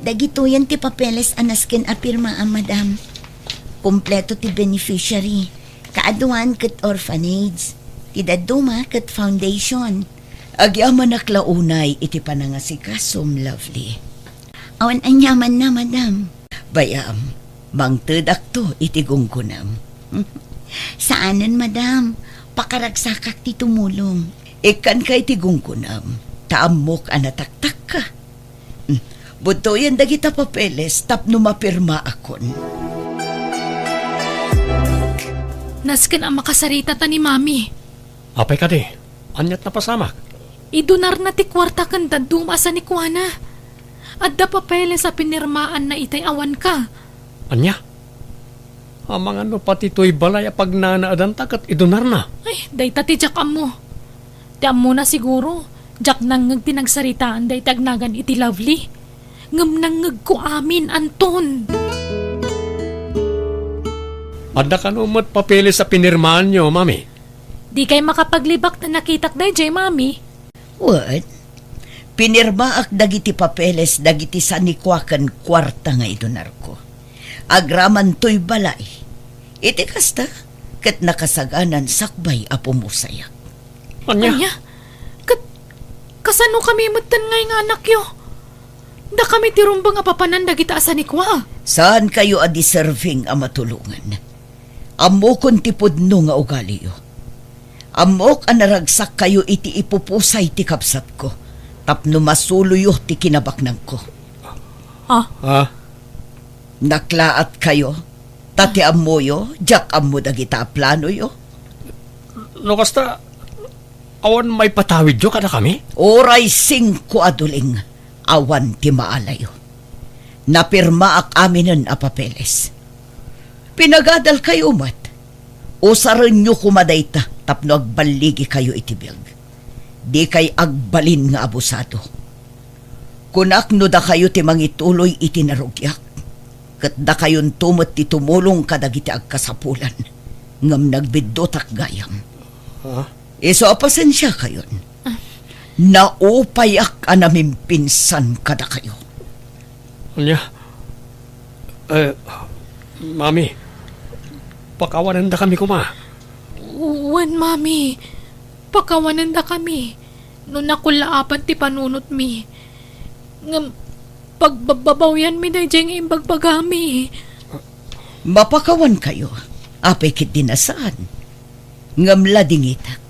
Speaker 6: Dagito yan ti papeles anasken apirma ang madam. Kompleto ti beneficiary. Kaaduan ket orphanage. Ti daduma ket foundation.
Speaker 3: Agyaman naklaunay iti panangasikasom, lovely.
Speaker 6: Awan anyaman na, madam.
Speaker 3: Bayam, mangtedak to iti gungkunam.
Speaker 6: Saanan, madam? Pakaragsakak ti tumulong.
Speaker 3: Ikan kay ti gungkunam, taamok anataktak ka. Buto yan dagita papeles tapno mapirma akon.
Speaker 1: Nasken ang makasarita ta ni Mami.
Speaker 7: Apay ka di, anyat na pasamak.
Speaker 1: Idunar na ti kwarta kan daduma sa ni Kuana. Adda papeles sa pinirmaan na itay awan ka.
Speaker 7: Anya? Amang ano pati to'y balay pag nanaadan takat idunar na.
Speaker 1: Ay, day tati jak mo. Di mo na siguro. Jak nang pinagsaritaan day tagnagan iti lovely. Ngam nang ko amin, Anton.
Speaker 7: Adda ka numot papel sa pinirmaan nyo, Mami.
Speaker 1: Di kay makapaglibak na nakitak day jay, Mami.
Speaker 3: What? Pinirma ak dagiti papeles dagiti sanikwakan kwarta nga idunar ko. Agraman to'y balay. Iti kasta, kat nakasaganan sakbay apumusayak.
Speaker 7: Anya?
Speaker 1: Kasano kami mutan ngay nga anak yo? Da kami tirumbang apapanan dagita asanikwa.
Speaker 3: Saan kayo deserving a matulungan? Amokon ti pudno nga ugali yo. Amok anaragsak kayo iti ipupusay ti kapsat ko. Tapno masuluyo ti kinabaknang ko. Naklaat kayo? Tati amoyo? Jak amo dagita plano yo?
Speaker 7: No kasta, awan may patawid yo kada kami?
Speaker 3: Oray 5 aduling, awan ti maalayo. Napirma ak aminen a papeles. Pinagadal kayo mat. Usaran nyo kumadayta tapno agbaligi kayo itibiyag. Di kay agbalin nga abusado. Kunakno da kayo ti mangituloy itinarugyak. Kat da kayon tumot ti tumulong kadagiti agkasapulan. Ngam nagbiddotak gayam. Iso pasensya kayon. Naupayak anamin pinsan kada kayo.
Speaker 7: Alya, Mami, pakawanan da kami kuma.
Speaker 1: Wan, mami. Pakawanan da kami. No nakulaapan ti panunot mi. Ngam, pagbabawyan mi na diyang imbagbagami.
Speaker 3: Mapakawan kayo. Apay kit dinasaan. Ngam ladingitak.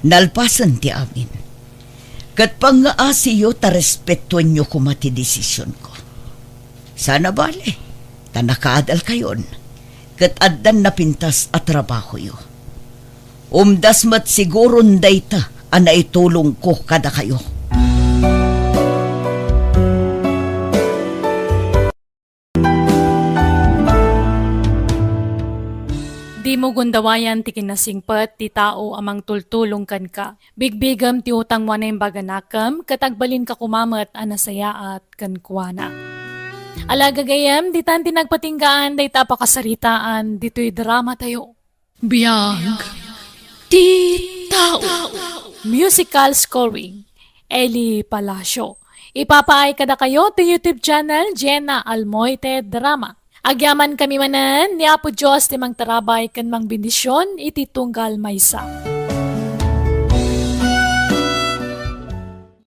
Speaker 3: Nalpasan ti amin. Kat pangaasiyo ta respetuan nyo kumati desisyon ko. Sana bale, tanakaadal kayon. Kat addan na pintas at trabaho yo. Umdas mat siguron dayta ana itulong ko kada kayo.
Speaker 2: Di mo gundawayan ti kinasingpat ti tao amang tultulong kan ka. Bigbigam ti utang mo na yung baganakam, katagbalin ka kumamat anasaya at kankwana. Alagagayam, di tan tinagpatinggaan, day tapakasaritaan, dito'y drama tayo.
Speaker 1: Biyag. Ti tao.
Speaker 2: Musical scoring, Eli Palacio. Ipapaay kada kayo to YouTube channel, Jenna Almoite Drama. Agyaman kami manan, ni Apo Diyos ti mang tarabay kan mang bendisyon, iti tunggal maysa.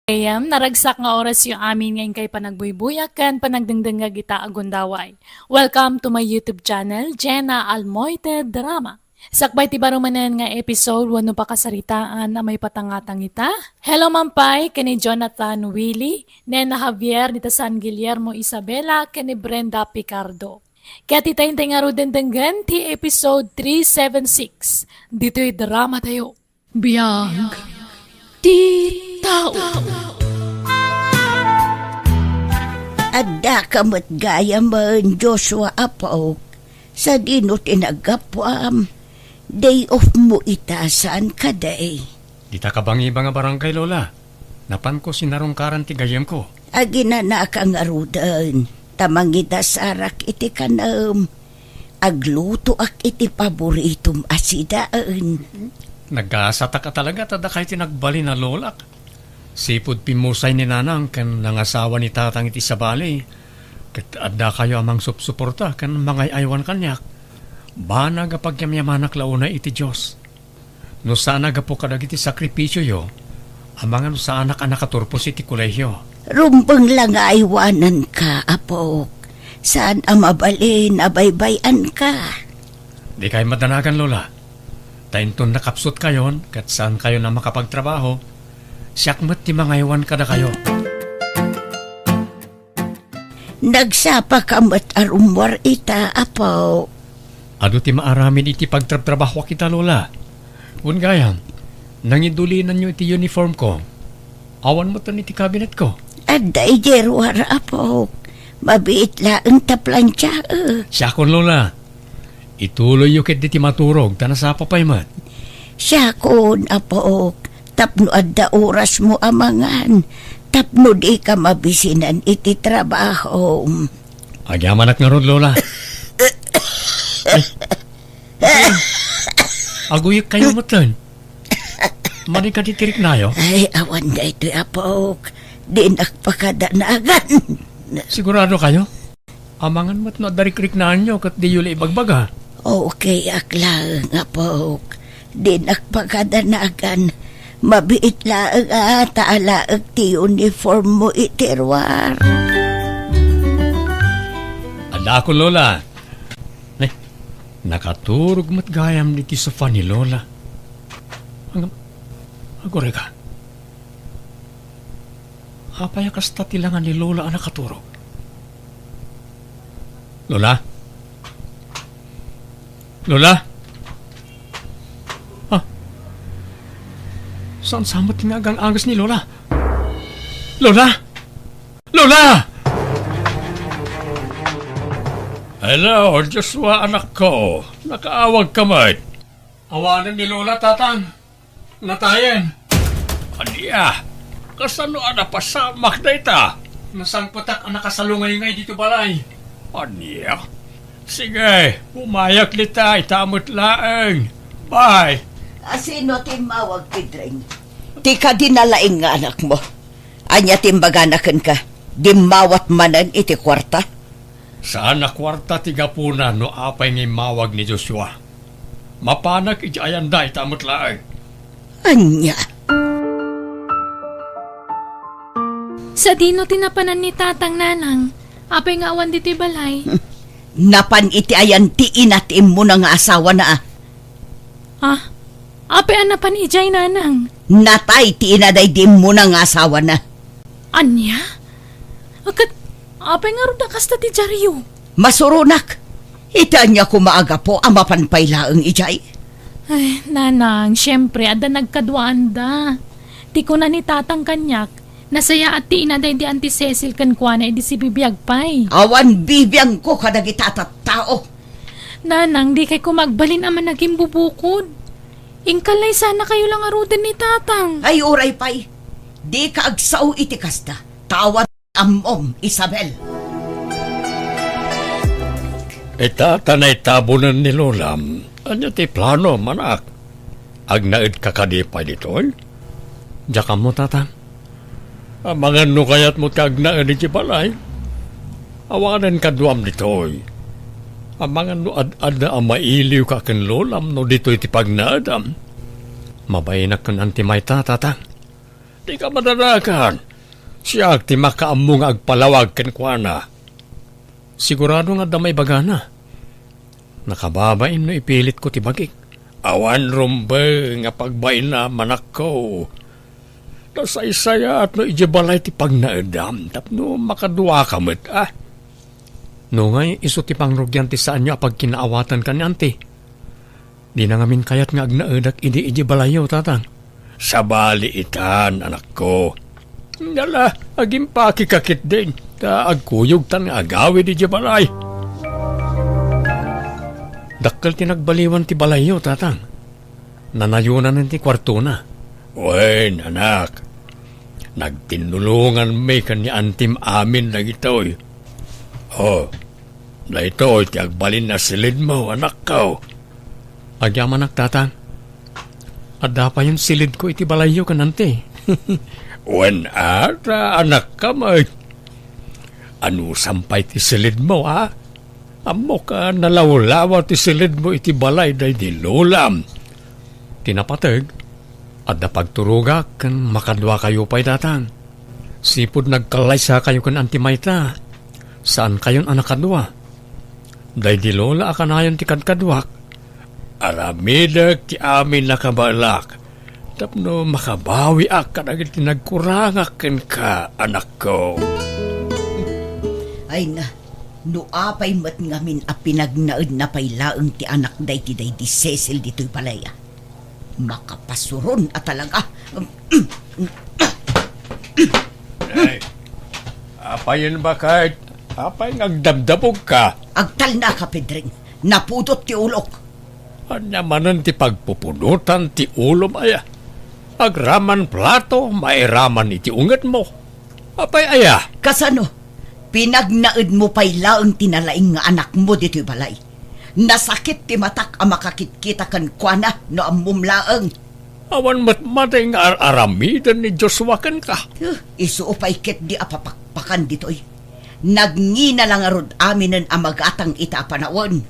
Speaker 2: Kayam, naragsak nga oras yung amin ngayon kay panagbuybuyakan, panagdengdengag ita agundaway. Welcome to my YouTube channel, Jenna Almoite Drama. Sakbay ti barumanan nga episode, wano pa kasaritaan na may patangatang ita. Hello mampay, kani Jonathan Willie, Nena Javier, nita San Guillermo Isabela, kani Brenda Picardo. Kaya titayin tayo nga rodendenggan, ti episode 376. Dito'y drama tayo.
Speaker 1: Biyag. Ti tao.
Speaker 3: Adda kamot gaya man Joshua Apaw. Sa dino tinagapwam. Day off mo itasan ka day.
Speaker 7: Di ta kabangi ba nga barangay, Lola? Napan ko sinarungkaran ti gayem ko.
Speaker 3: Agina na kang arudan. Tamangita sarak iti kanam. Agluto ak iti paboritum asidaan.
Speaker 7: Nagkasata ka talaga, tada kahit tinagbali na lolak. Sipod pimusay ni nanang kan nangasawa ni tatang iti sabali. Kat adda kayo amang supsuporta kan mga aywan kanyak. Bana kapag yamyamanak launa iti Diyos. No sana gapo kadag iti sakripisyo yo, amang sa anak nakaturpos iti kulehyo.
Speaker 3: Rumbang lang aywanan ka, Apok. Saan amabalin, abaybayan ka?
Speaker 7: Di kayo madanagan, Lola. Tainton nakapsot kayon, kat saan kayo na makapagtrabaho, siyakmat ti mga iwan kada kayo.
Speaker 3: Nagsapa kamat arumwar ita, Apo.
Speaker 7: Ado ti maaramin iti pagtrabaho kita, Lola. Kung gayam, nangidulinan nyo iti uniform ko. Awan mo to iti cabinet ko.
Speaker 3: Aday jerwar, Apo. Mabiit laang taplansya.
Speaker 7: Siya kon, Lola. Ituloy yung kit iti maturog, tanasapa pa'y man.
Speaker 3: Siya kon, Apo. Tapno adda oras mo amangan. Tapno di ka mabisinan iti trabaho.
Speaker 7: Agyaman at nga ron, Lola. Aguyik kayo mo tan. Mani ka titirik na yo.
Speaker 3: Ay, awan na ito, Apo. Di nakpakadanagan.
Speaker 7: Sigurado kayo? Amangan mo't no darikrik na nyo kat di yuli ibagbaga.
Speaker 3: Okay, aklang, Apo. Di nakpakadanagan. Mabiit laang taalaag ti uniform mo itirwar.
Speaker 7: Ada ko, Lola. Nakaturog mo't gayam niti sofa ni Lola. Agore ka. Apaya kasta tilangan ni Lola ang nakaturog. Lola? Lola? Saan samot tinagang angas ni Lola? Lola? Lola! Hello, Joshua anak ko. Nakaawag ka mate. Awanan ni Lola tatang. Natayen. Aniya, kasano ana pasamak na ita? Nasang patak ang nakasalungay ngay dito balay. Aniya. Sige, pumayak nita, itamot laeng. Bye.
Speaker 3: Sino timawag, Pedring? Di ka dinalaing nga anak mo. Anya timbaganakan ka. Dimawat manan iti kwarta.
Speaker 7: Saan na kwarta tigapuna no apay ngay mawag ni Joshua? Mapanak ijayan da itamot laeng.
Speaker 3: Anya?
Speaker 1: Sa dino tinapanan ni tatang nanang, apay nga awan dito'y balay.
Speaker 3: Napan iti ayan ti inatim mo na nga asawa na ah.
Speaker 1: Ah, apay anapan ijay nanang.
Speaker 3: Natay ti inaday di mo na nga asawa na.
Speaker 1: Anya? Agad, apay nga rin kasta ti Jaryo.
Speaker 3: Masurunak. Ita niya kumaaga po ang mapanpaylaang ijay.
Speaker 1: Ay, nanang, syempre, ada nagkadwaan da. Ti ko na ni tatang kanyak, nasaya at ti inaday di Auntie Cecil kan kwa na edi si bibiyag pay.
Speaker 3: Awan bibiyang ko kadagitatat tao.
Speaker 1: Nanang, di kay kumagbalin aman naging bubukod. Ingkalay sana kayo lang arudan ni tatang.
Speaker 3: Ay uray pay. Di ka agsaw iti kasta. Tawad amom, Isabel.
Speaker 7: Itatanay tabunan ni Lolam. Anya ti plano, manak? Agnaid kakadipay dito'y? Diyan mo, tatang. Amangan no kayat mo kagnaid iti balay. Awanan kaduam dito'y. Amangan no ad-ad na mailiw ka kan Lolam no dito'y ti pagnaadam. Mabayinak kan antimay tatang. Di ka madarakan. Siya ti makaamong agpalawag kan kuana. Sigurado nga damay bagana. Nakababain no ipilit ko ti bagik. Awan rumbe nga pagbain na manak ko. Nasaysaya at no ijibalay ti pagnaedam. Tapno makadua ka met ah. No ngay iso ti pangrugyan ti saan niya pag kinaawatan ka ni ante. Di na ngamin kayat nga agnaedak idi ijibalayo tatang. Sabali itan anak ko. Ngala, aging pakikakit din. Ta agkuyog tan nga agawi di jibalay. Dakkel tinagbaliwan ti balayo, tatang. Nanayunan ti kwarto na. Wen, anak. Nagtinulungan may kan ni antim amin na ito'y. Oh, na ito'y ti agbalin na silid mo, anak ko. Agyaman anak, tatang. Adda pa yung silid ko iti balayo kanante. Wen, ata, anak ka, may. Ano sampay ti silid mo, ha? Amo ka nalawlawa ti silid mo iti balay day di Lolam. Tinapateg, at napagturuga kan makadwa kayo pa'y datang. Sipod nagkalaysa kayo kan antimayta. Saan kayon anak kadwa? Day di Lola akanayon ti kadkadwak. Aramidag ti amin nakabalak. Tapno makabawi ak kadagit nagkurangak ka anak ko.
Speaker 3: Ay na, no apay mat ngamin a pinagnaed na paylaeng ti anak day ti Cecil dito'y palaya. Makapasuron at talaga.
Speaker 7: Hey, apayin ba kahit apay nagdamdabog ka?
Speaker 3: Agtal na ka, Pedring. Napudot ti ulok.
Speaker 7: Anya manan ti pagpupunutan ti ulom aya. Agraman plato, mairaman iti unget mo. Apay aya?
Speaker 3: Kasano? Pinagnaed mo paylaeng tinalaing nga anak mo dito'y balay. Nasakit ti matak a makakitkita kan kuana no amumlaeng.
Speaker 7: Awan matmatay nga aramidan ni Joshua kan ka.
Speaker 3: Isuupay ket di apapakpakan dito'y. Nagngina lang arod aminen a magatang ita panawon.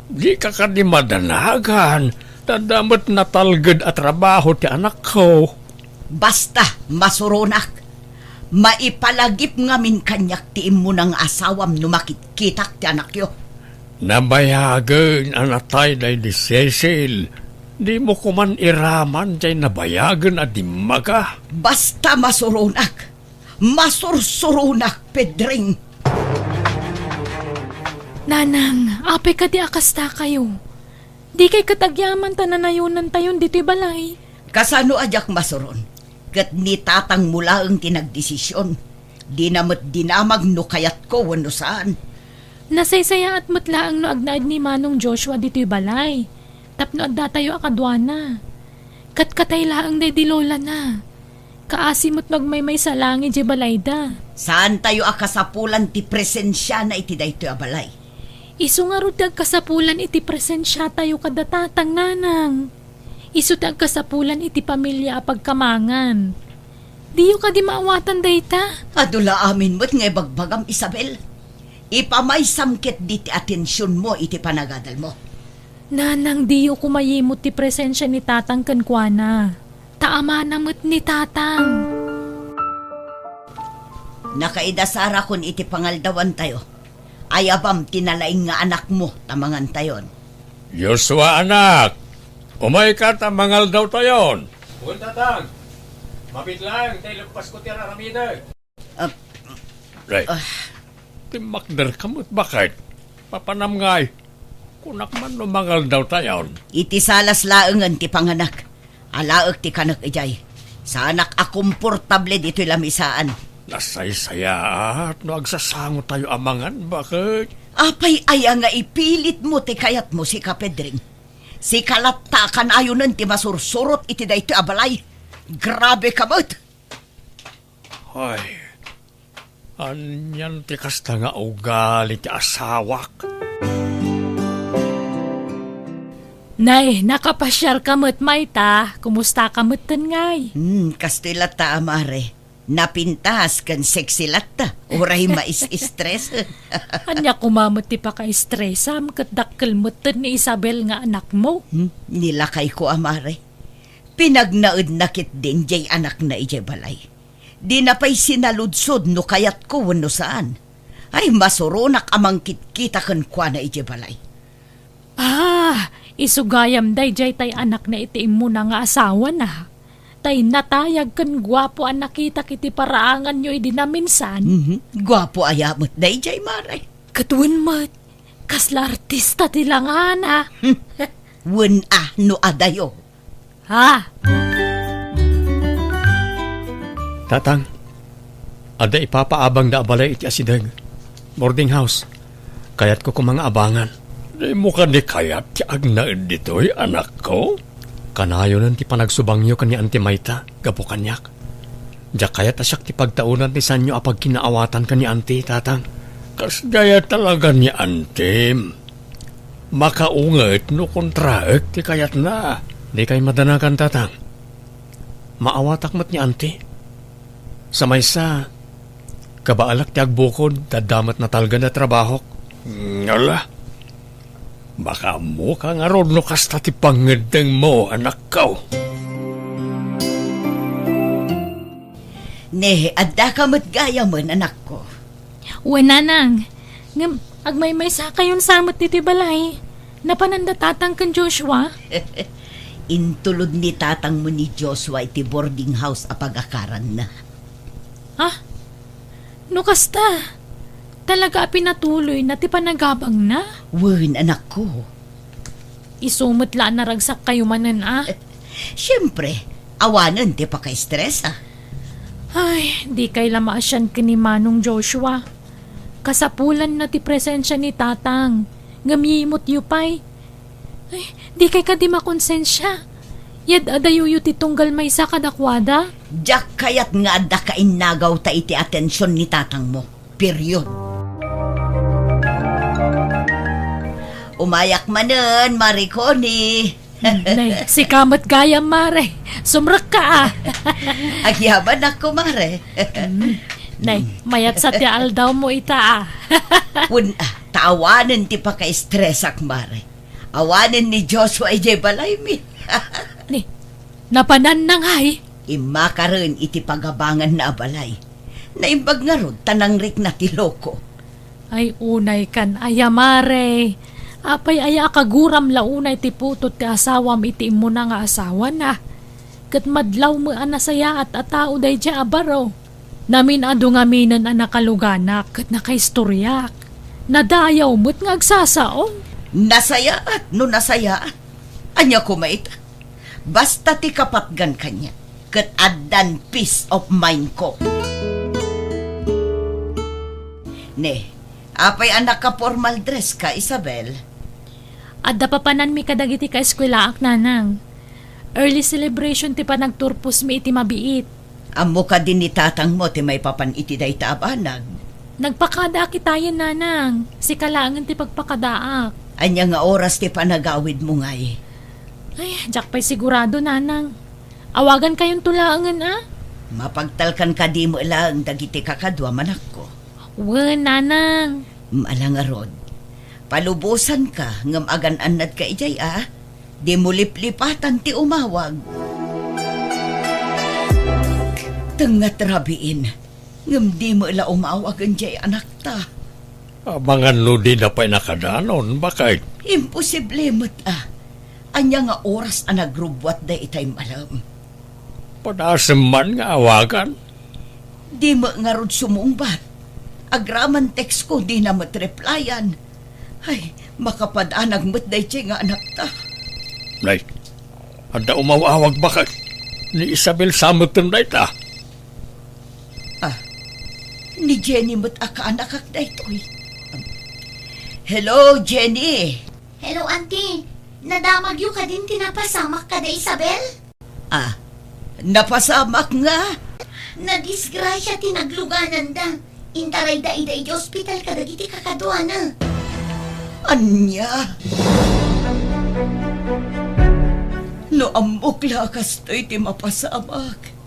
Speaker 7: Di ka di madanagan. Tandamot na talgad at trabaho ti anak ko.
Speaker 3: Basta masuronak. Maipalagip ngamin kanyak ti imo ng asawam no makitkitak ti anak yo.
Speaker 7: Nabayagan anatay day di Cecil. Di mo kuman iraman jay nabayagan at di maga.
Speaker 3: Basta masuronak. Masursuronak, Pedring.
Speaker 1: Nanang, apay ka di akasta kayo. Di kay katagyaman tananayunan tayon dito'y balay.
Speaker 3: Kasano ajak masuron? Kat ni tatang mula ang tinagdesisyon. Di namat dinamag no kayat ko wano saan.
Speaker 1: Nasaysaya at matlaang no agnaad ni Manong Joshua dito'y balay. Tapno adda tayo akadwana. Katkatay laang day di lola na. Kaasimot nagmay sa langi di balay da.
Speaker 3: Saan tayo akasapulan ti presensya na iti daytoy a balay?
Speaker 1: Isu nga ro dag kasapulan iti presensya tayo kadatatang nanang. Isu dag kasapulan iti pamilya a pagkamangan. Diyo ka di maawatan dayta.
Speaker 3: Adula amin mo't nga bagbagam Isabel. Ipamay samket di ti atensyon mo iti panagadal mo.
Speaker 1: Nanang diyo kumayimot ti presensya ni tatang kankwana. Taama namot ni tatang.
Speaker 3: Nakaidasara kun iti pangaldawan tayo. Ayabam tinalaing nga anak mo tamangan tayon.
Speaker 7: Joshua, anak! Umay ka tamangal daw tayon. Huwag tatang. Mabit lang, tayo lagpas ko tira ramida. Right. Timakder kamot bakit? Papanamngay. Kunak man lumangal daw tayon.
Speaker 3: Iti salas laengan ti panganak. Alaek ti kanak ijay. Sa anak akomportable dito'y lamisaan.
Speaker 7: Nasaysaya at no agsasango tayo amangan, bakit?
Speaker 3: Apay aya nga ipilit mo ti kayat mo si Kapedring. Si kalatta kan ayunan ti masursurot iti daytoy abalay. Grabe kamot.
Speaker 7: Ay, anyan ti kasta nga ugali ti asawak.
Speaker 1: Nay, nakapasyar kamot mayta. Kumusta kamot tan ngay?
Speaker 3: Kastila ta amare. Napintas kan sexy latta. Uray mais-stress.
Speaker 1: Anya kumamot ti pa ka-stressam kat dakkel mutan ni Isabel nga anak mo.
Speaker 3: Nilakay ko amare. Pinagnaud nakit din jay anak na ijay balay. Di na pa'y sinaludsod no kayat ko wano saan. Ay masurunak amang kitkita kan kwa na ijay balay.
Speaker 1: Isugayam day jay tay anak na itiim mo na nga asawa na. Tay natayag kan gwapo ang nakita kiti paraangan nyo idinaminsan.
Speaker 3: Gwapo ayamot na ijay maray.
Speaker 1: Katuan mat, kasla artista tilangan ha.
Speaker 3: Wen no adayo.
Speaker 1: Ha?
Speaker 7: Tatang, ada ipapaabang da abalay iti asideg. Boarding house. Kayat ko mga abangan. Di mo ka di kayat ti agnaid dito'y anak ko? Kanayo nan ti panagsubangyo ka ni Auntie Mayta, gapo kanyak. Diyak kayat asyak ti pagtaunan ti sanyo apag kinaawatan ka ni Auntie, tatang. Kas gaya talaga ni Auntie. Makaunget no kontraek ti kayat na. Di kay madanakan, tatang. Maawatak mat ni Auntie. Sa maysa, kabaalak ti agbukod, dadamat na talga na trabaho. Ngala. Baka mo ka nga ron no kasta ti pangedeng mo, anak ko.
Speaker 3: Ne, adda ka mat gaya man, anak ko.
Speaker 1: Wananang, ngam agmay-may sa kayon samot diti balay. Napananda tatang kan Joshua.
Speaker 3: Intulod ni tatang mo ni Joshua iti boarding house apagakaran na.
Speaker 1: Ha? No kasta? Talaga pinatuloy na ti panagabang na?
Speaker 3: Wen, anak ko.
Speaker 1: Isumot la na ragsak kayo manan
Speaker 3: Siyempre, awanan ti pa kay-stress
Speaker 1: Ay, di kay lamaasyan ka ni Manong Joshua. Kasapulan na ti presensya ni tatang. Ngamimot yupay. Ay, di kay ka di makonsensya. Yad adayuyo ti tunggal may sa kadakwada.
Speaker 3: Diyak kayat nga adda ka inagaw ta iti atensyon ni tatang mo. Period. Umayak manen, Mariconi.
Speaker 1: Nay, si kamat gaya mare. Sumrak ka
Speaker 3: Agyaban ako, Mare.
Speaker 1: Nay, mayat sa ti aldaw mo ita
Speaker 3: Taawanan ti pa ka-stress ak, Mare. Awanan ni Joshua ijay balay mi.
Speaker 1: Ni, napanan na nga
Speaker 3: Imakaroon iti pagabangan na abalay. Naimbag nga ron, tanang rik na tiloko.
Speaker 1: Ay unay kan ayamare. Apay aya kaguram launay ti putot ti asawam iti mo na nga asawa na. Kat madlaw mo anasaya at atao day dya abaro. Namin ado nga minan anakaluganak kat nakaistoryak. Nadayaw mo't nga agsasaong.
Speaker 3: Nasayaat, no nasayaat. Anya kumait. Basta ti kapatgan kanya. Kat addan peace of mind ko. Ne, Apay anak ka formal dress ka, Isabel.
Speaker 1: Adda pa panan mi kadagiti ka eskwelaak nanang. Early celebration ti pa nagturpos mi iti mabiit.
Speaker 3: Amo ka din ni tatang mo ti may papan iti day taabanag.
Speaker 1: Nagpakada kitayan nanang. Si kalangan ti pagpakadaak.
Speaker 3: Anya nga oras ti panagawid mo ngay.
Speaker 1: Ay, jak pa'y sigurado nanang. Awagan kayong tulaangan
Speaker 3: Mapagtalkan ka di mo lang dagiti kakadwa manak ko.
Speaker 1: Wen nanang.
Speaker 3: Malangarod. Palubusan ka ngam agan-anad ka ijay Di mo liplipatan ti umawag. Tengat rabiin. Ngam di mo ila umawag ang jay anak ta.
Speaker 7: Abangan no di na pa'y nakadanon, bakit?
Speaker 3: Imposible mo't Anya nga oras nagrubwat da itay malam.
Speaker 7: Padasem man nga awagan.
Speaker 3: Di mo nga rod sumungbat. Agraman text ko di na matreplyan. Ay, makapadanag mo't da itay nga anak ta.
Speaker 7: Nay, anda umawawag bakit? Ni Isabel samutin na ita.
Speaker 3: Ni Jenny mo't akaanak ak da ito'y. Hello, Jenny.
Speaker 6: Hello, auntie. Nadamagyo ka din tinapasamak ka da Isabel?
Speaker 3: Napasamak nga.
Speaker 6: Nadisgrasya tinagluganan da. Intaray da ida iti hospital ka dagiti kakadwa na.
Speaker 3: Anya. No ambok lakas to'y ti mapasamak.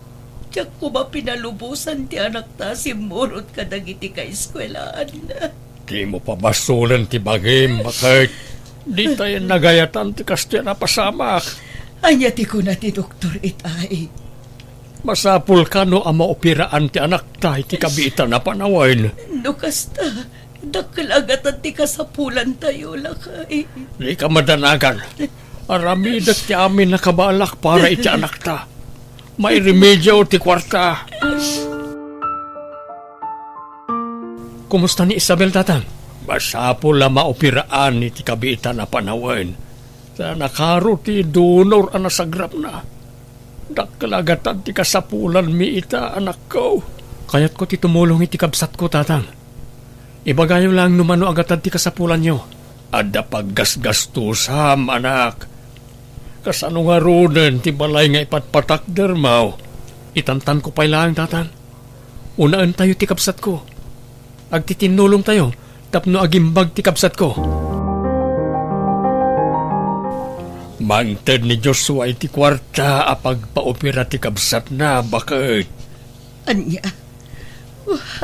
Speaker 3: Tiyak ko ba pinalubusan ti anak ta si Murot ka dagiti ka eskwelaan na.
Speaker 7: Di mo pa basulan ti bagim, bakit? Di tayo nagayatan ti kasti na pasamak.
Speaker 3: Anya ti ko na ti doktor itay.
Speaker 7: Masapul ka no ang maopiraan ti anak ta iti kabitan na panawain.
Speaker 3: No kasta, dakalagatan ti kasapulan tayo lakay.
Speaker 7: Di ka madanagan. Aramidak ti amin nakabalak para iti anak ta. May remedyo ti kwarta. Kumusta ni Isabel tatang? Masapul na maopiraan iti kabitan na panawain. Sa nakaro ti donor ang nasagrap na. Dakalagatan ti kasapulan mi ita anak ko. Kayat ko ti tumulong iti kabsat ko tatang. Ibagayo lang numano agatan ti kasapulan nyo. Ada paggasgastusam anak. Kasano nga runen ti balay nga ipatpatak dermaw. Itantan ko pa'y lang tatang. Unaan tayo ti kabsat ko. Agtitinulong tayo. Tapno agimbag ti kabsat ko. Mangted ni Joshua iti kwarta apag paopera ti kabsat na, bakit?
Speaker 3: Anya,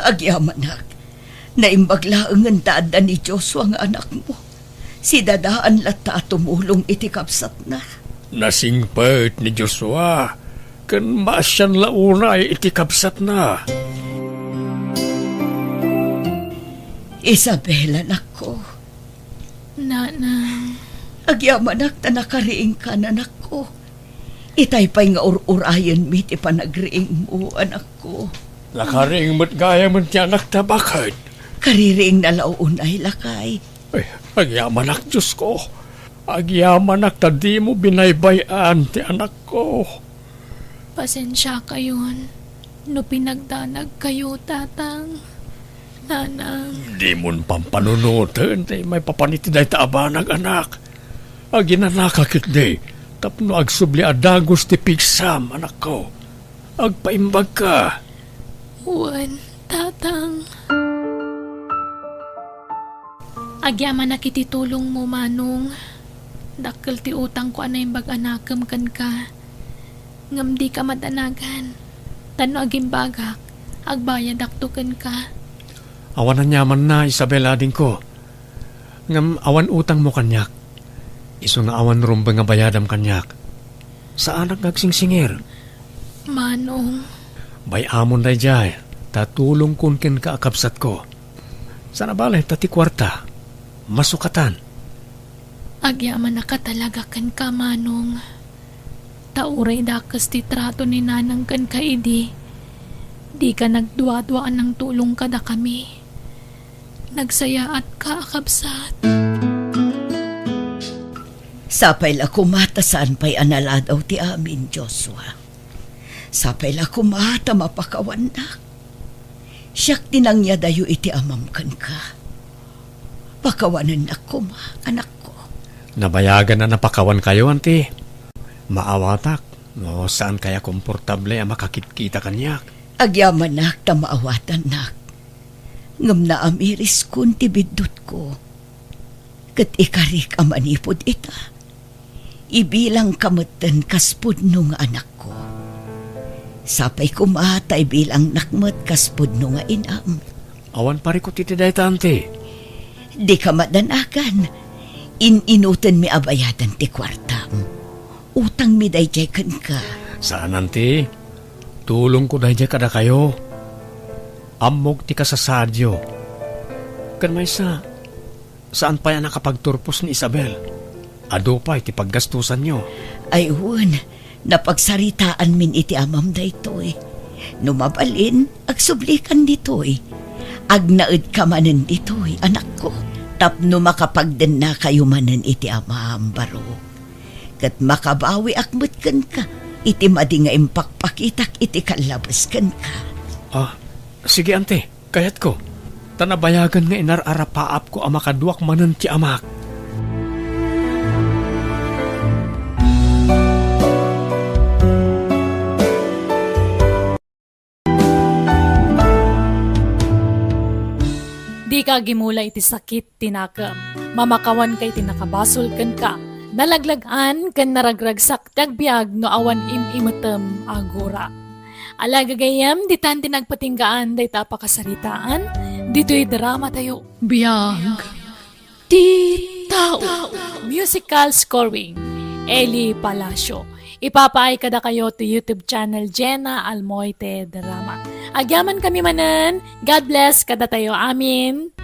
Speaker 3: agyaman ak. Naimbaglaang ang dada ni Joshua nga anak mo. Si dadaan lata tumulong iti kabsat na.
Speaker 7: Nasingpet ni Joshua. Kan masyan launay iti kabsat na.
Speaker 3: Isabel, anak ko.
Speaker 1: Nanang.
Speaker 3: Agyaman ak na nakariing ka na anak ko. Itay pa'y nga urayan mi ti panagriing mo, anak ko.
Speaker 7: Nakaring mo't gaya mo't ti anak ta, bakit?
Speaker 3: Kaririing na launay lakay.
Speaker 7: Ay, agyamanak, Diyos ko. Agyamanak, ta di mo binaybayan ti anak ko.
Speaker 1: Pasensya kayon. No pinagdanag kayo, tatang. Nanang.
Speaker 7: Di mo pampanunutin, may papaniti dahi ta abanag anak. Aginanakakit di, tapno agsubli adagos ti pigsam, anak ko. Agpaimbag ka.
Speaker 1: Wen, tatang. Agyaman na kititulong mo, manong. Dakkel ti utang ko anay bag-anakam kan ka. Ngam di ka madanagan. Tano agimbagak, agbayad aktukan ka.
Speaker 7: Awan na nyaman na, Isabel, ading ko. Ngam awan utang mo kanyak. Iso nga awan rumba nga bayadam kanyak. Sa anak nagsingsingir.
Speaker 1: Manong.
Speaker 7: Bay amon day jay, tatulong kun ken kaakapsat ko. Sana balay tati kwarta, masukatan.
Speaker 1: Agyaman na ka talaga kan ka, manong. Tauray dakas ti trato ni nanang kan ka idi. Di ka nagduwa-duwaan ng tulong kada kami. Nagsaya at kaakapsat.
Speaker 3: Sapay la kumata saan pa'y analadaw ti amin, Joshua. Sapay la kumata mapakawan na. Siyak tinangya dayo iti amam kan ka. Pakawanan ako, ma, anak ko.
Speaker 7: Nabayagan na napakawan kayo, ante. Maawatak. No, saan kaya komportable ang makakita kanyak?
Speaker 3: Agyaman nak, tamaawatan nak. Ngam na amiris kun tibidot ko. Kat ikarik ang manipod ita. Ibilang kamutan kaspud nung anak ko. Sapay kumatay bilang nakmat kaspud nung inam.
Speaker 7: Awan pari ko titiday tante.
Speaker 3: Di ka madanakan. Inutan mi abayadan ti kwartam. Utang mi dayjay kan ka.
Speaker 7: Saan ante? Tulong ko dahil kada kayo. Amog ti kasasadyo. Kan may saan pa yan nakapagturpos ni Isabel? Ado pa iti paggastusan nyo.
Speaker 3: Ay napagsaritaan min iti amam daytoy. Numabalin, agsublikan ditoy. Agnaed ka manen ditoy, anak ko. Tapno makapagden na kayo manen iti amam baro. Kat makabawi akmet kan ka. Iti madi nga impakpakitak iti kalabas kan ka.
Speaker 7: Sige ante, kayat ko. Tanabayagan nga inararapaap ko ang makaduak manen ti amak.
Speaker 2: Di ka gimula iti sakit tinakam. Mamakawan kay tinakabasol ken ka. Nalaglagan ken naragragsak tagbiag no awan imimutem agura. Alagagayam ditan tinagpatinggaan day tapakasaritaan. Dito'y drama tayo.
Speaker 1: Biyag. Ti tao.
Speaker 2: Musical scoring. Eli Palacio. Ipapaay kada kayo to YouTube channel Jenna Almoite Drama. Agyaman kami manan. God bless kada tayo. Amin.